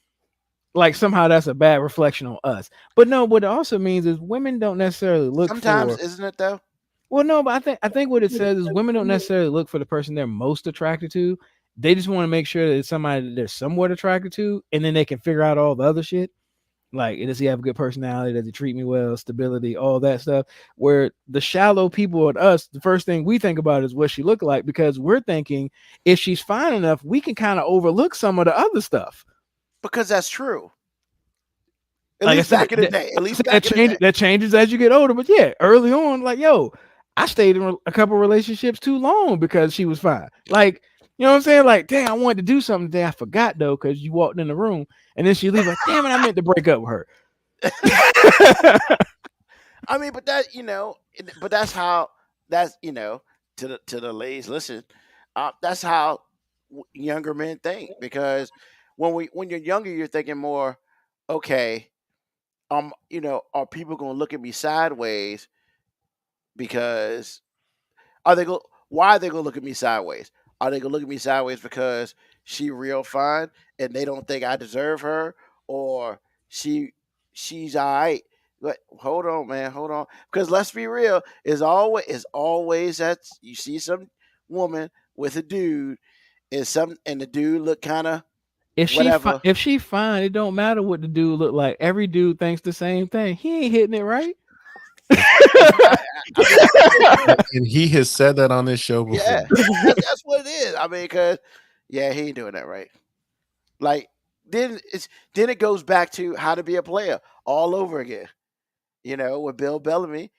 like somehow that's a bad reflection on us. But no, what it also means is women don't necessarily look Sometimes, for. isn't it though? Well, no, but I think what it says is women don't necessarily look for the person they're most attracted to. They just want to make sure that it's somebody that they're somewhat attracted to, and then they can figure out all the other shit. Like, does he have a good personality? Does he treat me well? Stability, all that stuff. Where the shallow people and us, the first thing we think about is what she look like, because we're thinking if she's fine enough, we can kind of overlook some of the other stuff. Because that's true. At Like I least said, back in the day. At least that back in the day. that changes as you get older. But yeah, early on, like, yo, I stayed in a couple relationships too long because she was fine. Like, you know what I'm saying? Like, dang, I wanted to do something today. I forgot though, because you walked in the room and then she leaves like, damn it, I meant to break up with her. I mean, but that, you know, but that's how, that's, you know, to the ladies, listen, that's how younger men think, because when you're younger, you're thinking more, okay, you know, are people gonna look at me sideways because why are they gonna look at me sideways? Are they gonna look at me sideways because she real fine and they don't think I deserve her, or she's all right? But hold on, man, hold on, because let's be real, is always that you see some woman with a dude and the dude look kind of whatever. If she fine, it don't matter what the dude look like. Every dude thinks the same thing. He ain't hitting it right. And he has said that on this show before. Yeah, that's what it is. I mean, because yeah, he ain't doing that right. Like then it goes back to How to Be a Player all over again. You know, with Bill Bellamy,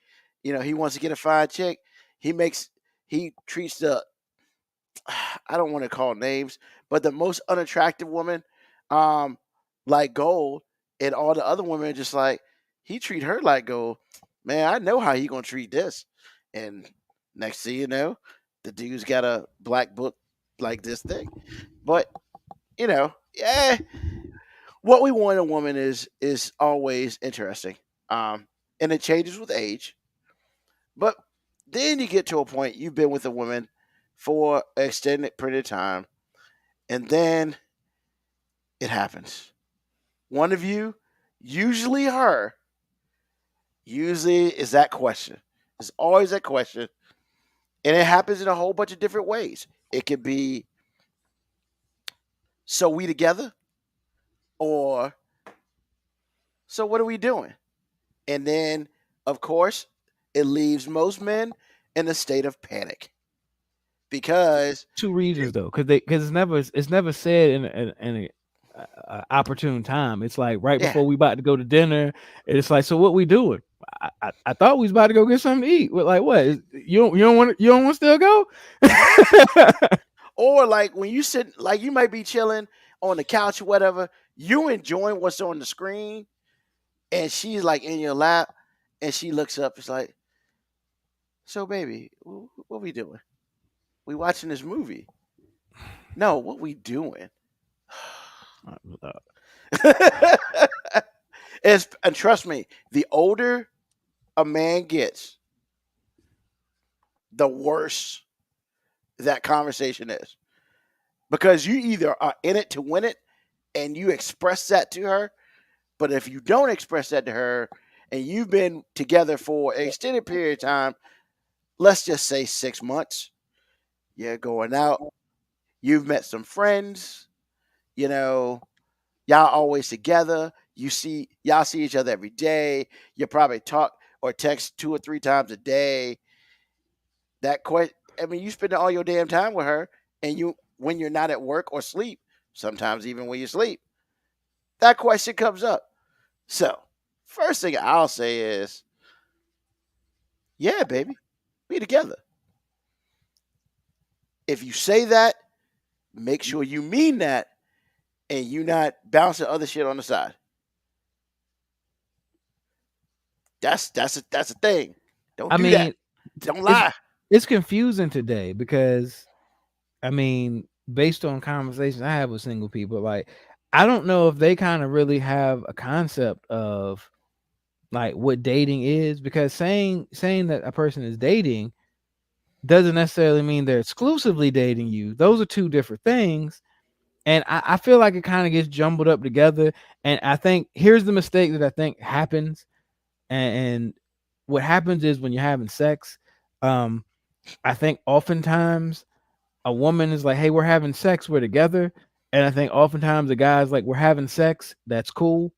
you know, he wants to get a fine chick. He treats the I don't want to call names, but the most unattractive woman, like gold, and all the other women are just like, he treat her like gold. Man, I know how he gonna treat this. And next thing you know, the dude's got a black book like this thing. But you know, yeah, what we want in a woman is always interesting. And it changes with age. But then you get to a point you've been with a woman for an extended period of time, and then it happens. One of you, usually her, usually is that question. It's always that question. And it happens in a whole bunch of different ways. It could be, so we together? Or, so what are we doing? And then, of course, it leaves most men in a state of panic. Because Two reasons though, because it's never said in an opportune time. It's like right yeah, before we about to go to dinner. And it's like, so what we doing? I thought we was about to go get something to eat. Like what? You don't want to still go? or like when you sit, like you might be chilling on the couch or whatever, you enjoying what's on the screen, and she's like in your lap, and she looks up. It's like, so baby, what we doing? We watching this movie? No, what we doing? And trust me, the older a man gets, the worse that conversation is. Because you either are in it to win it and you express that to her, but if you don't express that to her and you've been together for an extended period of time, let's just say 6 months, you're going out, you've met some friends, you know, y'all always together, y'all see each other every day, you probably talk or text 2 or 3 times a day. You spend all your damn time with her, and when you're not at work or sleep, sometimes even when you sleep, that question comes up. So, first thing I'll say is, yeah, baby, we together. If you say that, make sure you mean that, and you not bouncing other shit on the side. That's a thing. Don't do that. Don't lie. It's confusing today because, I mean, based on conversations I have with single people, like I don't know if they kind of really have a concept of like what dating is, because saying that a person is dating doesn't necessarily mean they're exclusively dating you. Those are two different things. And I feel like it kind of gets jumbled up together. And I think here's the mistake that I think happens. And what happens is when you're having sex, I think oftentimes a woman is like, hey, we're having sex, we're together. And I think oftentimes the guy's like, we're having sex, that's cool.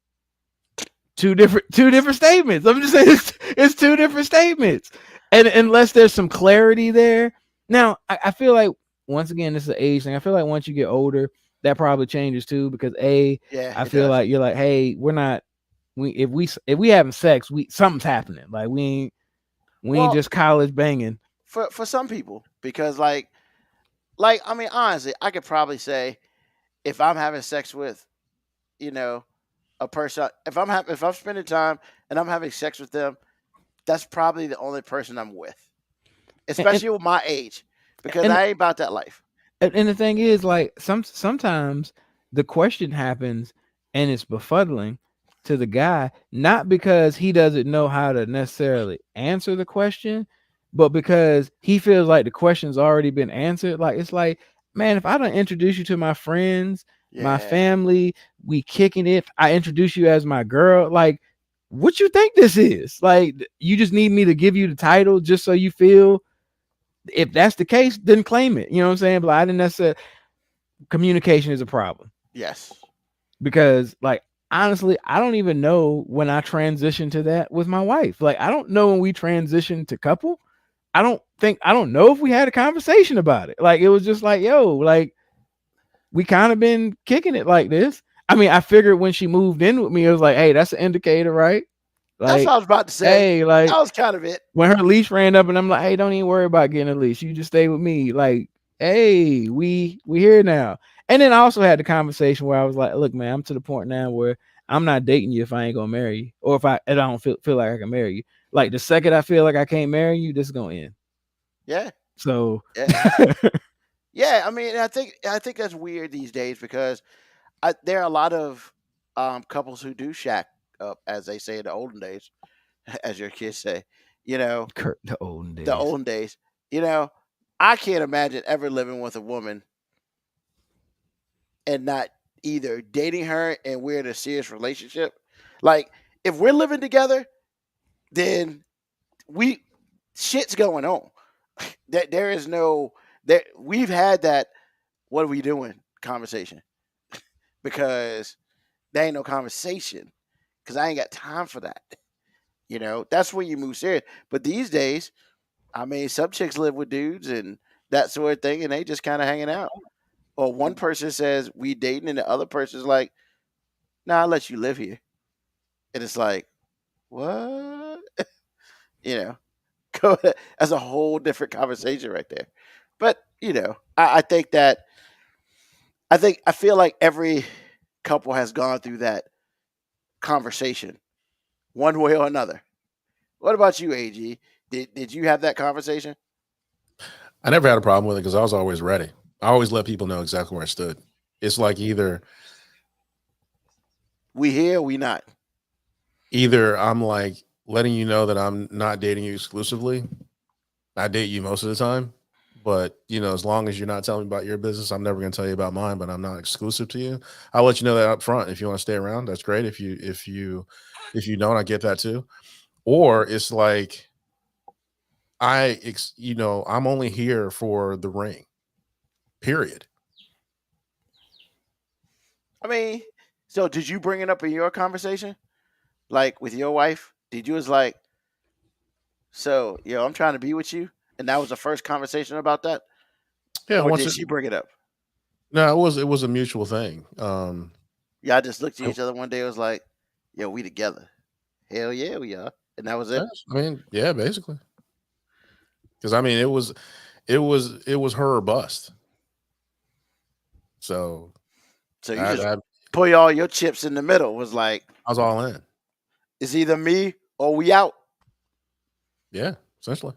Two different statements. I'm just saying it's two different statements. And unless there's some clarity there. Now, I feel like once again, this is an age thing. I feel like once you get older, that probably changes too, because I feel like you're like, hey, if we having sex, something's happening. Like we ain't just college banging. For some people, because like I mean, honestly, I could probably say if I'm having sex with, a person, if I'm spending time and I'm having sex with them, that's probably the only person I'm with, especially with my age, because I ain't about that life. And the thing is, like sometimes the question happens and it's befuddling to the guy, not because he doesn't know how to necessarily answer the question, but because he feels like the question's already been answered. Like it's like, man, if I don't introduce you to my friends, my family, we kicking it, I introduce you as my girl, like what you think this is? Like you just need me to give you the title just so you feel. If that's the case, then claim it. You know what I'm saying? But I didn't necessarily. Communication is a problem. Yes. Because like honestly, I don't even know when I transitioned to that with my wife. Like I don't know when we transitioned to couple. I don't know if we had a conversation about it. Like it was just like, yo, like we kind of been kicking it like this. I mean, I figured when she moved in with me, it was like, hey, that's an indicator, right? Like, that's what I was about to say. Hey, like that was kind of it. When her leash ran up, and I'm like, hey, don't even worry about getting a leash. You just stay with me. Like, hey, we here now. And then I also had the conversation where I was like, look, man, I'm to the point now where I'm not dating you if I ain't gonna marry you, or if I don't feel like I can marry you. Like the second I feel like I can't marry you, this is gonna end. Yeah. So yeah, I mean, I think that's weird these days because there are a lot of couples who do shack up, as they say in the olden days, as your kids say. The olden days. The olden days. I can't imagine ever living with a woman and not either dating her and we're in a serious relationship. Like, if we're living together, then shit's going on. There is no that we've had that what are we doing conversation because there ain't no conversation because I ain't got time for that. That's when you move serious. But these days, I mean, some chicks live with dudes and that sort of thing, and they just kind of hanging out. Or one person says we dating, and the other person's like, "Nah, I'll let you live here," and it's like, what? That's a whole different conversation right there. But I think that I feel like every couple has gone through that conversation one way or another. What about you, AG? Did you have that conversation? I never had a problem with it because I was always ready. I always let people know exactly where I stood. It's like either we here, we not. Either I'm like letting you know that I'm not dating you exclusively. I date you most of the time, but as long as you're not telling me about your business, I'm never going to tell you about mine. But I'm not exclusive to you. I'll let you know that up front. If you want to stay around, that's great. If you don't, I get that too. Or it's like I'm only here for the ring. Period. I mean, so did you bring it up in your conversation, like with your wife? Did you was like, so I'm trying to be with you, and that was the first conversation about that? Yeah. Or did she bring it up? No, it was a mutual thing. Yeah, I just looked at each other one day. It was like, yo, we together. Hell yeah, we are, and that was it. I mean, yeah, basically. Because I mean, it was her or bust. So you just put all your chips in the middle. Was like, I was all in. It's either me or we out. Yeah, essentially.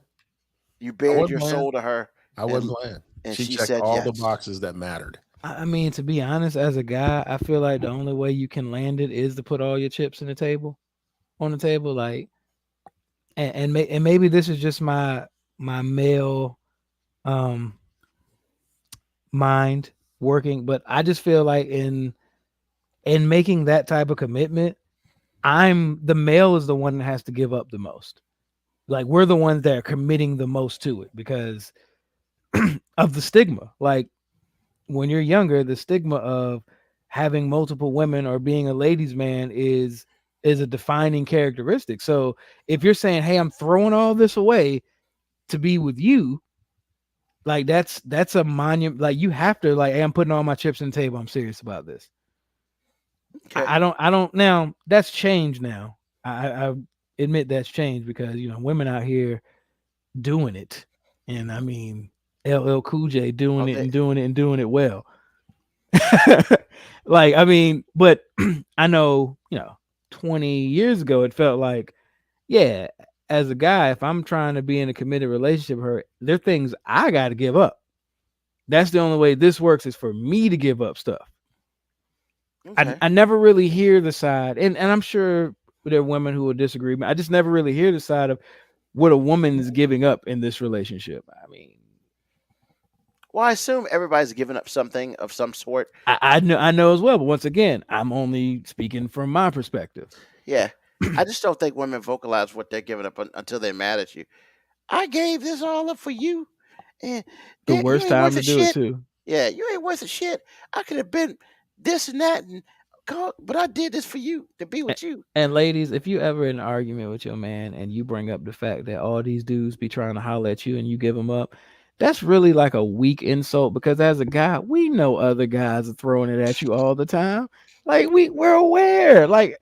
You bared your soul to her. I wasn't playing. And she checked said all the boxes that mattered. I mean, to be honest, as a guy, I feel like the only way you can land it is to put all your chips on the table. Like, and maybe this is just my male mind working, but I just feel like in making that type of commitment, the male is the one that has to give up the most. Like we're the ones that are committing the most to it because of the stigma. Like when you're younger, the stigma of having multiple women or being a ladies' man is a defining characteristic. So if you're saying, hey, I'm throwing all this away to be with you, like that's a monument. Like you have to like, hey, I'm putting all my chips on the table. I'm serious about this. Okay. I don't now. That's changed now. I admit that's changed because women out here doing it, and I mean LL Cool J doing it and doing it and doing it well. Like I mean, but I know 20 years ago it felt like, yeah, as a guy, if I'm trying to be in a committed relationship with her, there are things I got to give up. That's the only way this works is for me to give up stuff. Okay. I never really hear the side, and I'm sure there are women who will disagree, but I just never really hear the side of what a woman is giving up in this relationship. I mean, well, I assume everybody's giving up something of some sort. I know as well, but once again, I'm only speaking from my perspective. Yeah, I just don't think women vocalize what they're giving up until they're mad at you. I gave this all up for you, and the worst time to do it too. Yeah, you ain't worth a shit. I could have been this and that, but I did this for you to be with you. And ladies, if you ever in an argument with your man and you bring up the fact that all these dudes be trying to holler at you and you give them up, that's really like a weak insult because as a guy, we know other guys are throwing it at you all the time. Like we're aware. Like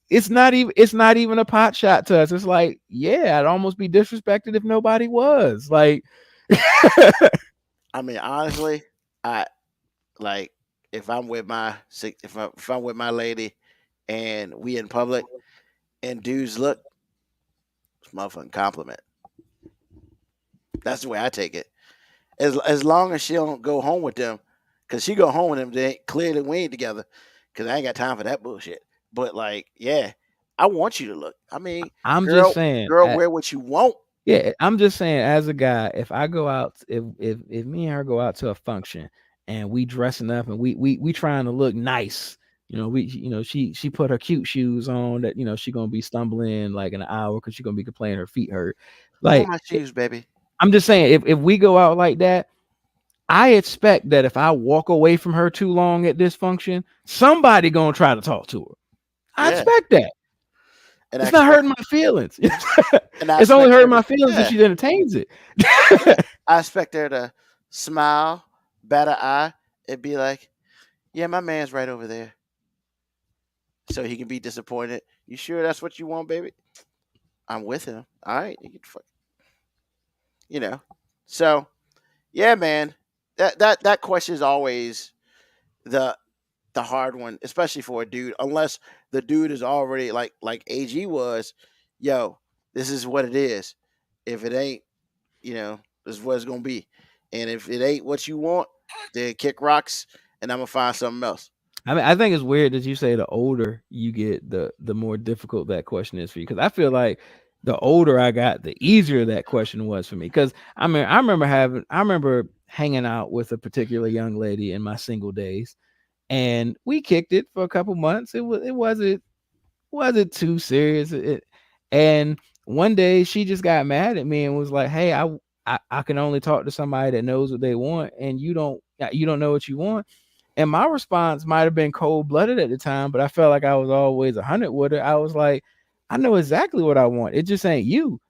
it's not even a pot shot to us. It's like, yeah, I'd almost be disrespected if nobody was. Like I mean, honestly, if I'm with my lady and we in public and dudes look, it's a motherfucking compliment. That's the way I take it. As long as she don't go home with them, because she go home with them, they clearly we ain't together. Because I ain't got time for that bullshit. But like, yeah, I want you to look. I mean, just saying, girl, wear what you want. Yeah, I'm just saying, as a guy, if I go out, if me and her go out to a function and we dressing up and we trying to look nice, she put her cute shoes on that she gonna be stumbling like in an hour because she's gonna be complaining her feet hurt. Like my shoes, baby. I'm just saying, if we go out like that, I expect that if I walk away from her too long at this function, somebody gonna try to talk to her. I expect that. And it's not hurting my feelings. It's only hurting my feelings if she entertains it. I expect her to smile, bat an eye, and be like, yeah, my man's right over there. So he can be disappointed. You sure that's what you want, baby? I'm with him. All right. So, yeah, man. That question is always the hard one, especially for a dude, unless the dude is already like AG was, yo, this is what it is. If it ain't, this is what it's gonna be. And if it ain't what you want, then kick rocks and I'm gonna find something else. I mean, I think it's weird that you say the older you get, the more difficult that question is for you. Because I feel like the older I got, the easier that question was for me. Because I mean, I remember hanging out with a particular young lady in my single days, and we kicked it for a couple months. It wasn't too serious. And one day she just got mad at me and was like, "Hey, I can only talk to somebody that knows what they want, and you don't know what you want." And my response might have been cold-blooded at the time, but I felt like I was always 100 with her. I was like, I know exactly what I want. It just ain't you.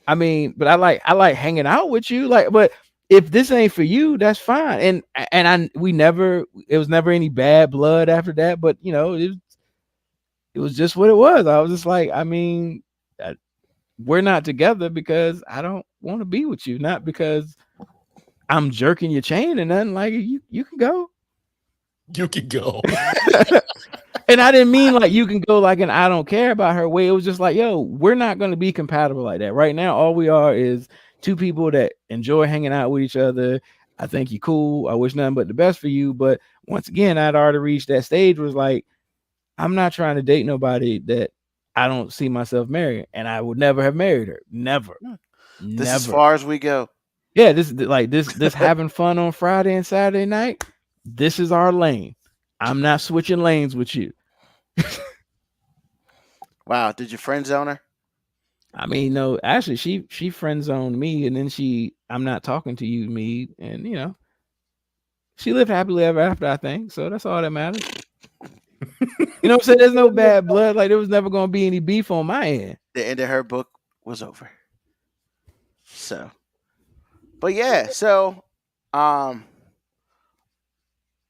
I mean, but I like hanging out with you. Like, but if this ain't for you, that's fine. And it was never any bad blood after that. But it was just what it was. I was just like, I mean, we're not together because I don't want to be with you, not because I'm jerking your chain and nothing. Like you can go. You can go. And I didn't mean like you can go like an I don't care about her way. It was just like, yo, we're not going to be compatible like that. Right now, all we are is two people that enjoy hanging out with each other. I think you're cool. I wish nothing but the best for you. But once again, I'd already reached that stage was like, I'm not trying to date nobody that I don't see myself marrying. And I would never have married her. Never. This never. As far as we go. Yeah, this having fun on Friday and Saturday night. This is our lane. I'm not switching lanes with you. Wow, did your friend zone her? I mean, no, actually, she friend zoned me, and then I'm not talking to you, me, and she lived happily ever after. I think so. That's all that matters. You know what I'm saying? There's no bad blood. Like there was never gonna be any beef on my end. The end of her book was over. So, but yeah, so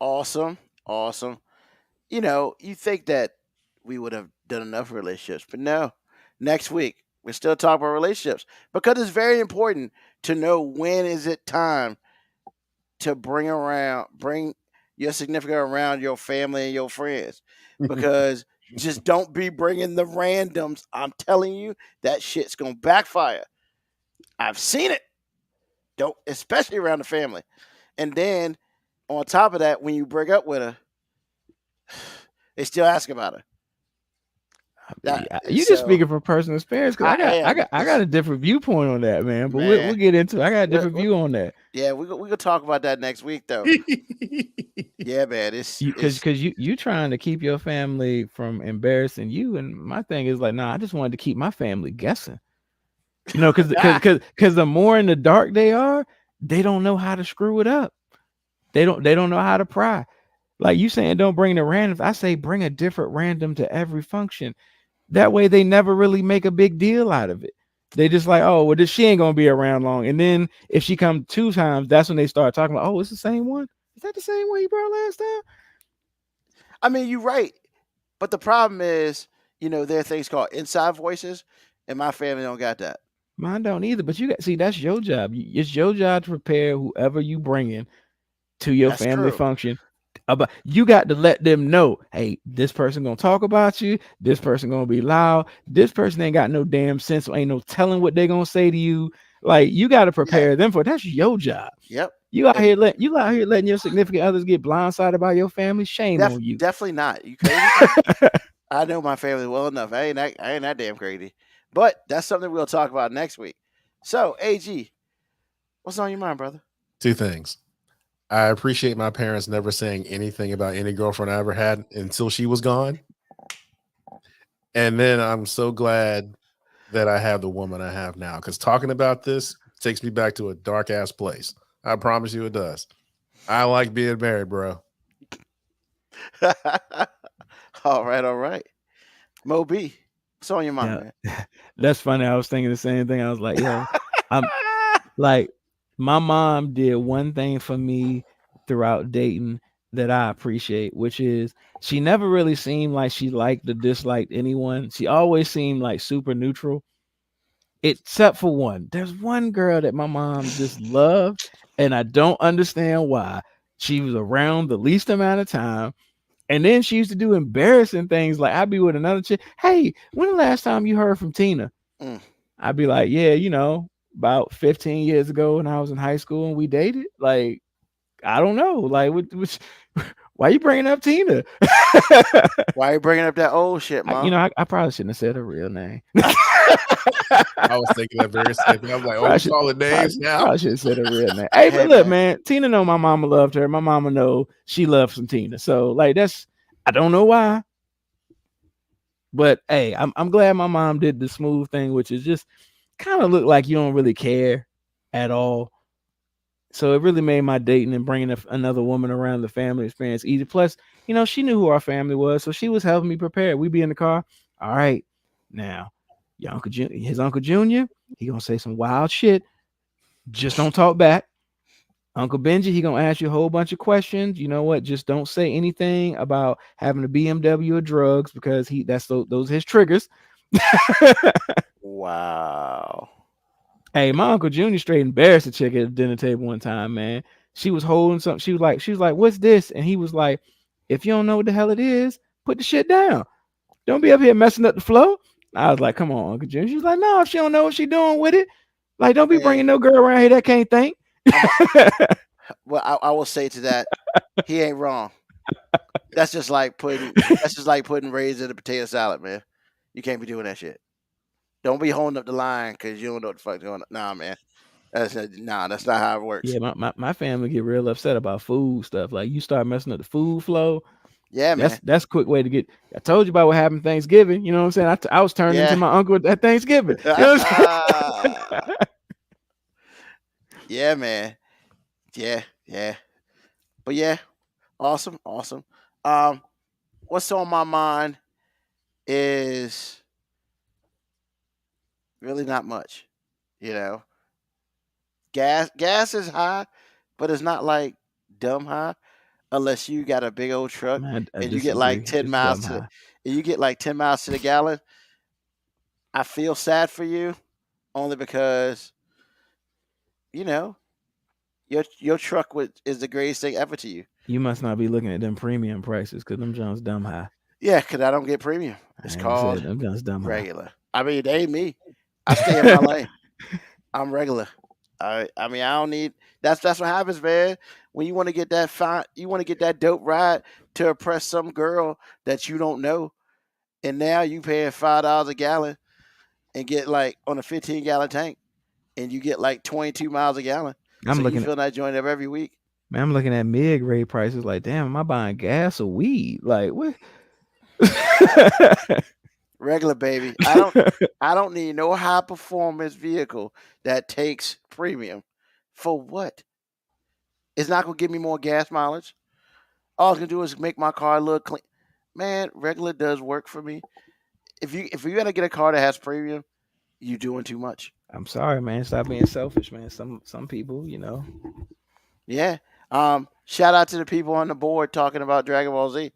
awesome. You think that we would have done enough relationships, but no. Next week, we're still talking about relationships because it's very important to know when is it time to bring your significant around your family and your friends, because just don't be bringing the randoms. I'm telling you, that shit's gonna backfire. I've seen it. Don't, especially around the family. And then on top of that, when you break up with her, they still ask about her. You just speaking from personal experience, because I got a different viewpoint on that, man. But we'll get into it. I got a different view on that. Yeah, we gonna talk about that next week, though. Yeah, man, because you trying to keep your family from embarrassing you, and my thing is like, nah, I just wanted to keep my family guessing. Because the more in the dark they are, they don't know how to screw it up. They don't know how to pry. Like you saying, don't bring the randoms. I say bring a different random to every function. That way they never really make a big deal out of it. They just like, oh, well, she ain't gonna be around long. And then if she comes 2 times, that's when they start talking about, oh, it's the same one. Is that the same one you brought last time? I mean, you're right. But the problem is, there are things called inside voices, and my family don't got that. Mine don't either. But that's your job. It's your job to prepare whoever you bring in to your family function. But you got to let them know, hey, this person gonna talk about you. This person gonna be loud. This person ain't got no damn sense. So ain't no telling what they gonna say to you. Like you got to prepare them for. That's your job. Yep. You out here letting your significant others get blindsided by your family. Shame on you. Definitely not. You crazy? I know my family well enough. I ain't that damn crazy. But that's something we'll talk about next week. So, AG, what's on your mind, brother? 2 things. I appreciate my parents never saying anything about any girlfriend I ever had until she was gone. And then I'm so glad that I have the woman I have now, because talking about this takes me back to a dark ass place. I promise you it does. I like being married, bro. All right. Mo B, what's on your mind, man? That's funny. I was thinking the same thing. I was like, yo, I'm like, my mom did one thing for me throughout dating that I appreciate, which is she never really seemed like she liked or disliked anyone. She always seemed like super neutral, except for one. There's one girl that my mom just loved, and I don't understand why. She was around the least amount of time. And then she used to do embarrassing things. Like I'd be with another chick. Hey, when the last time you heard from Tina? I'd be like, yeah, about 15 years ago when I was in high school and we dated. Like, I don't know. Like, why are you bringing up Tina? Why are you bringing up that old shit, Mom? I probably shouldn't have said her real name. I was thinking that very same thing. I was like, oh, you call the names now? I should have said her real name. Hey, but look, man, Tina know my mama loved her. My mama know she loved some Tina. So, like, I don't know why. But hey, I'm glad my mom did the smooth thing, which is just kind of look like you don't really care at all. So it really made my dating and bringing another woman around the family experience easy. Plus, she knew who our family was, so she was helping me prepare. We'd be in the car. All right, now, his Uncle Junior, he gonna say some wild shit. Just don't talk back. Uncle Benji, he gonna ask you a whole bunch of questions. You know what? Just don't say anything about having a BMW or drugs, because those his triggers. Wow. Hey, my Uncle Junior straight embarrassed a chick at the dinner table one time, man. She was holding something. She was like, what's this? And he was like, if you don't know what the hell it is, put the shit down. Don't be up here messing up the flow. I was like, come on, Uncle Junior. She was like, no, if she don't know what she doing with it, like, don't be bringing no girl around here that can't think. Well, I will say to that, he ain't wrong. That's just like putting raisins in a potato salad, man. You can't be doing that shit. Don't be holding up the line because you don't know what the fuck's going on. Nah, man. That's not how it works. Yeah, my family get real upset about food stuff. Like you start messing up the food flow. Yeah, man. That's a quick way to get. I told you about what happened Thanksgiving. You know what I'm saying? I was turned into my uncle at Thanksgiving. You know what I'm saying? Yeah, man. Yeah. But yeah, awesome. What's on my mind is really not much. You know, gas is high, but it's not like dumb high unless you got a big old truck Man, I and you get like disagree. 10 It's miles dumb to high. and you get like 10 miles to the gallon. I feel sad for you only because you know your truck is the greatest thing ever to you. You must not be looking at them premium prices because them Jones dumb high. Yeah, because I don't get premium. It's I called said them Jones dumb high. regular. I mean, they ain't me. I stay in my lane. I'm regular. I mean, I don't need. That's what happens, man. When you want to get that dope ride to impress some girl that you don't know, and now you paying $5 a gallon and get like on a 15-gallon tank, and you get like 22 miles a gallon. I'm looking you fill that joint up every week. Man, I'm looking at mid-grade prices. Like, damn, am I buying gas or weed? Like, what? Regular, baby. I don't need no high performance vehicle that takes premium. For what? It's not gonna give me more gas mileage. All it's gonna do is make my car look clean. Man, regular does work for me. If you gotta get a car that has premium, you doing too much. I'm sorry, man. Stop being selfish, man. Some people, you know. Yeah. Shout out to the people on the board talking about Dragon Ball Z.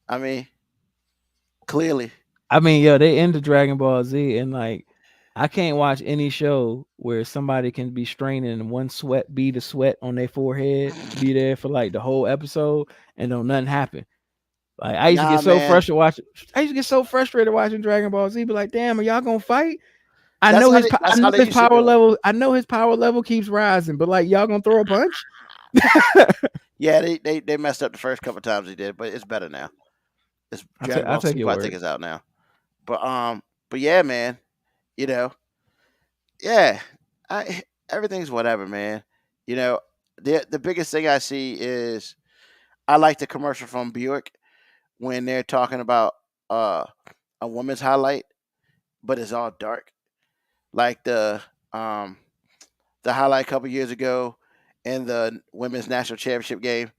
I mean, clearly. I mean, yo, they into Dragon Ball Z, and like, I can't watch any show where somebody can be straining one bead of sweat on their forehead, be there for like the whole episode, and don't nothing happen. Like, I used to get so frustrated watching Dragon Ball Z, but like, damn, are y'all gonna fight? I know his power level. I know his power level keeps rising, but like, y'all gonna throw a punch? Yeah, they messed up the first couple times they did, but it's better now. It's Dragon Ball Super, I think it's out now. But yeah, man, you know, yeah, everything's whatever, man. You know, the biggest thing I see is I like the commercial from Buick when they're talking about a woman's highlight, but it's all dark, like the highlight a couple years ago in the women's national championship game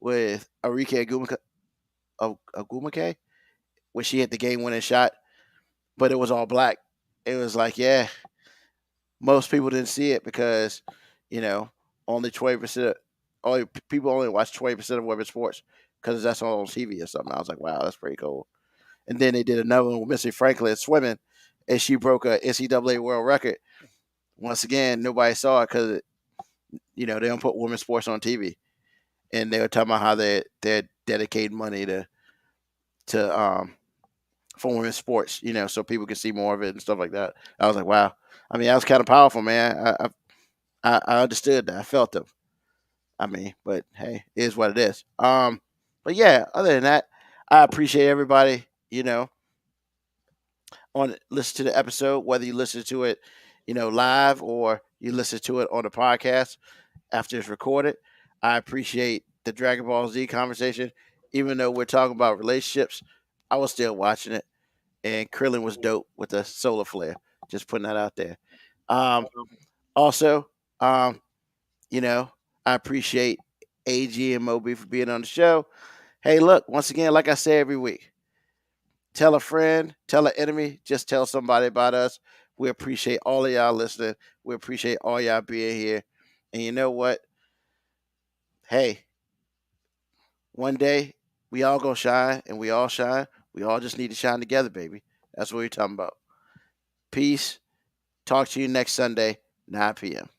with Arike Agumake, where she hit the game-winning shot, but it was all black. It was like, yeah, most people didn't see it because, you know, only 20%, people only watch 20% of women's sports because that's on TV or something. I was like, wow, that's pretty cool. And then they did another one with Missy Franklin swimming, and she broke a NCAA world record. Once again, nobody saw it because, you know, they don't put women's sports on TV. And they were talking about how they're dedicating money for women's sports, you know, so people can see more of it and stuff like that. I was like, wow. I mean, that was kind of powerful, man. I understood that. I felt them. I mean, but hey, it is what it is. But yeah, other than that, I appreciate everybody, you know, listen to the episode, whether you listen to it, you know, live or you listen to it on the podcast after it's recorded. I appreciate the Dragon Ball Z conversation. Even though we're talking about relationships, I was still watching it. And Krillin was dope with the solar flare. Just putting that out there. Also, you know, I appreciate AG and Moby for being on the show. Hey, look, once again, like I say every week, tell a friend, tell an enemy, just tell somebody about us. We appreciate all of y'all listening. We appreciate all y'all being here. And you know what? Hey, one day we all gonna shine, and we all shine. We all just need to shine together, baby. That's what we're talking about. Peace. Talk to you next Sunday, 9 p.m.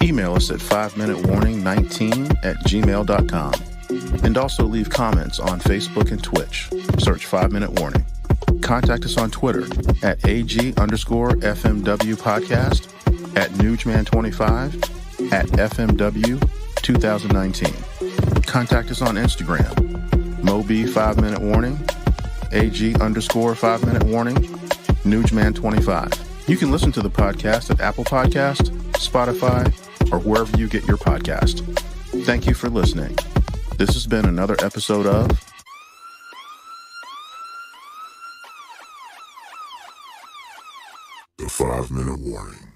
Email us at 5minutewarning19@gmail.com. And also leave comments on Facebook and Twitch. Search 5 Minute Warning. Contact us on Twitter at AG_FMW podcast, at Newsman25, at FMW 2019. Contact us on Instagram, Moby 5 Minute Warning, AG_5 minute warning, Nugman25. You can listen to the podcast at Apple Podcast, Spotify, or wherever you get your podcast. Thank you for listening. This has been another episode of The 5 Minute Warning.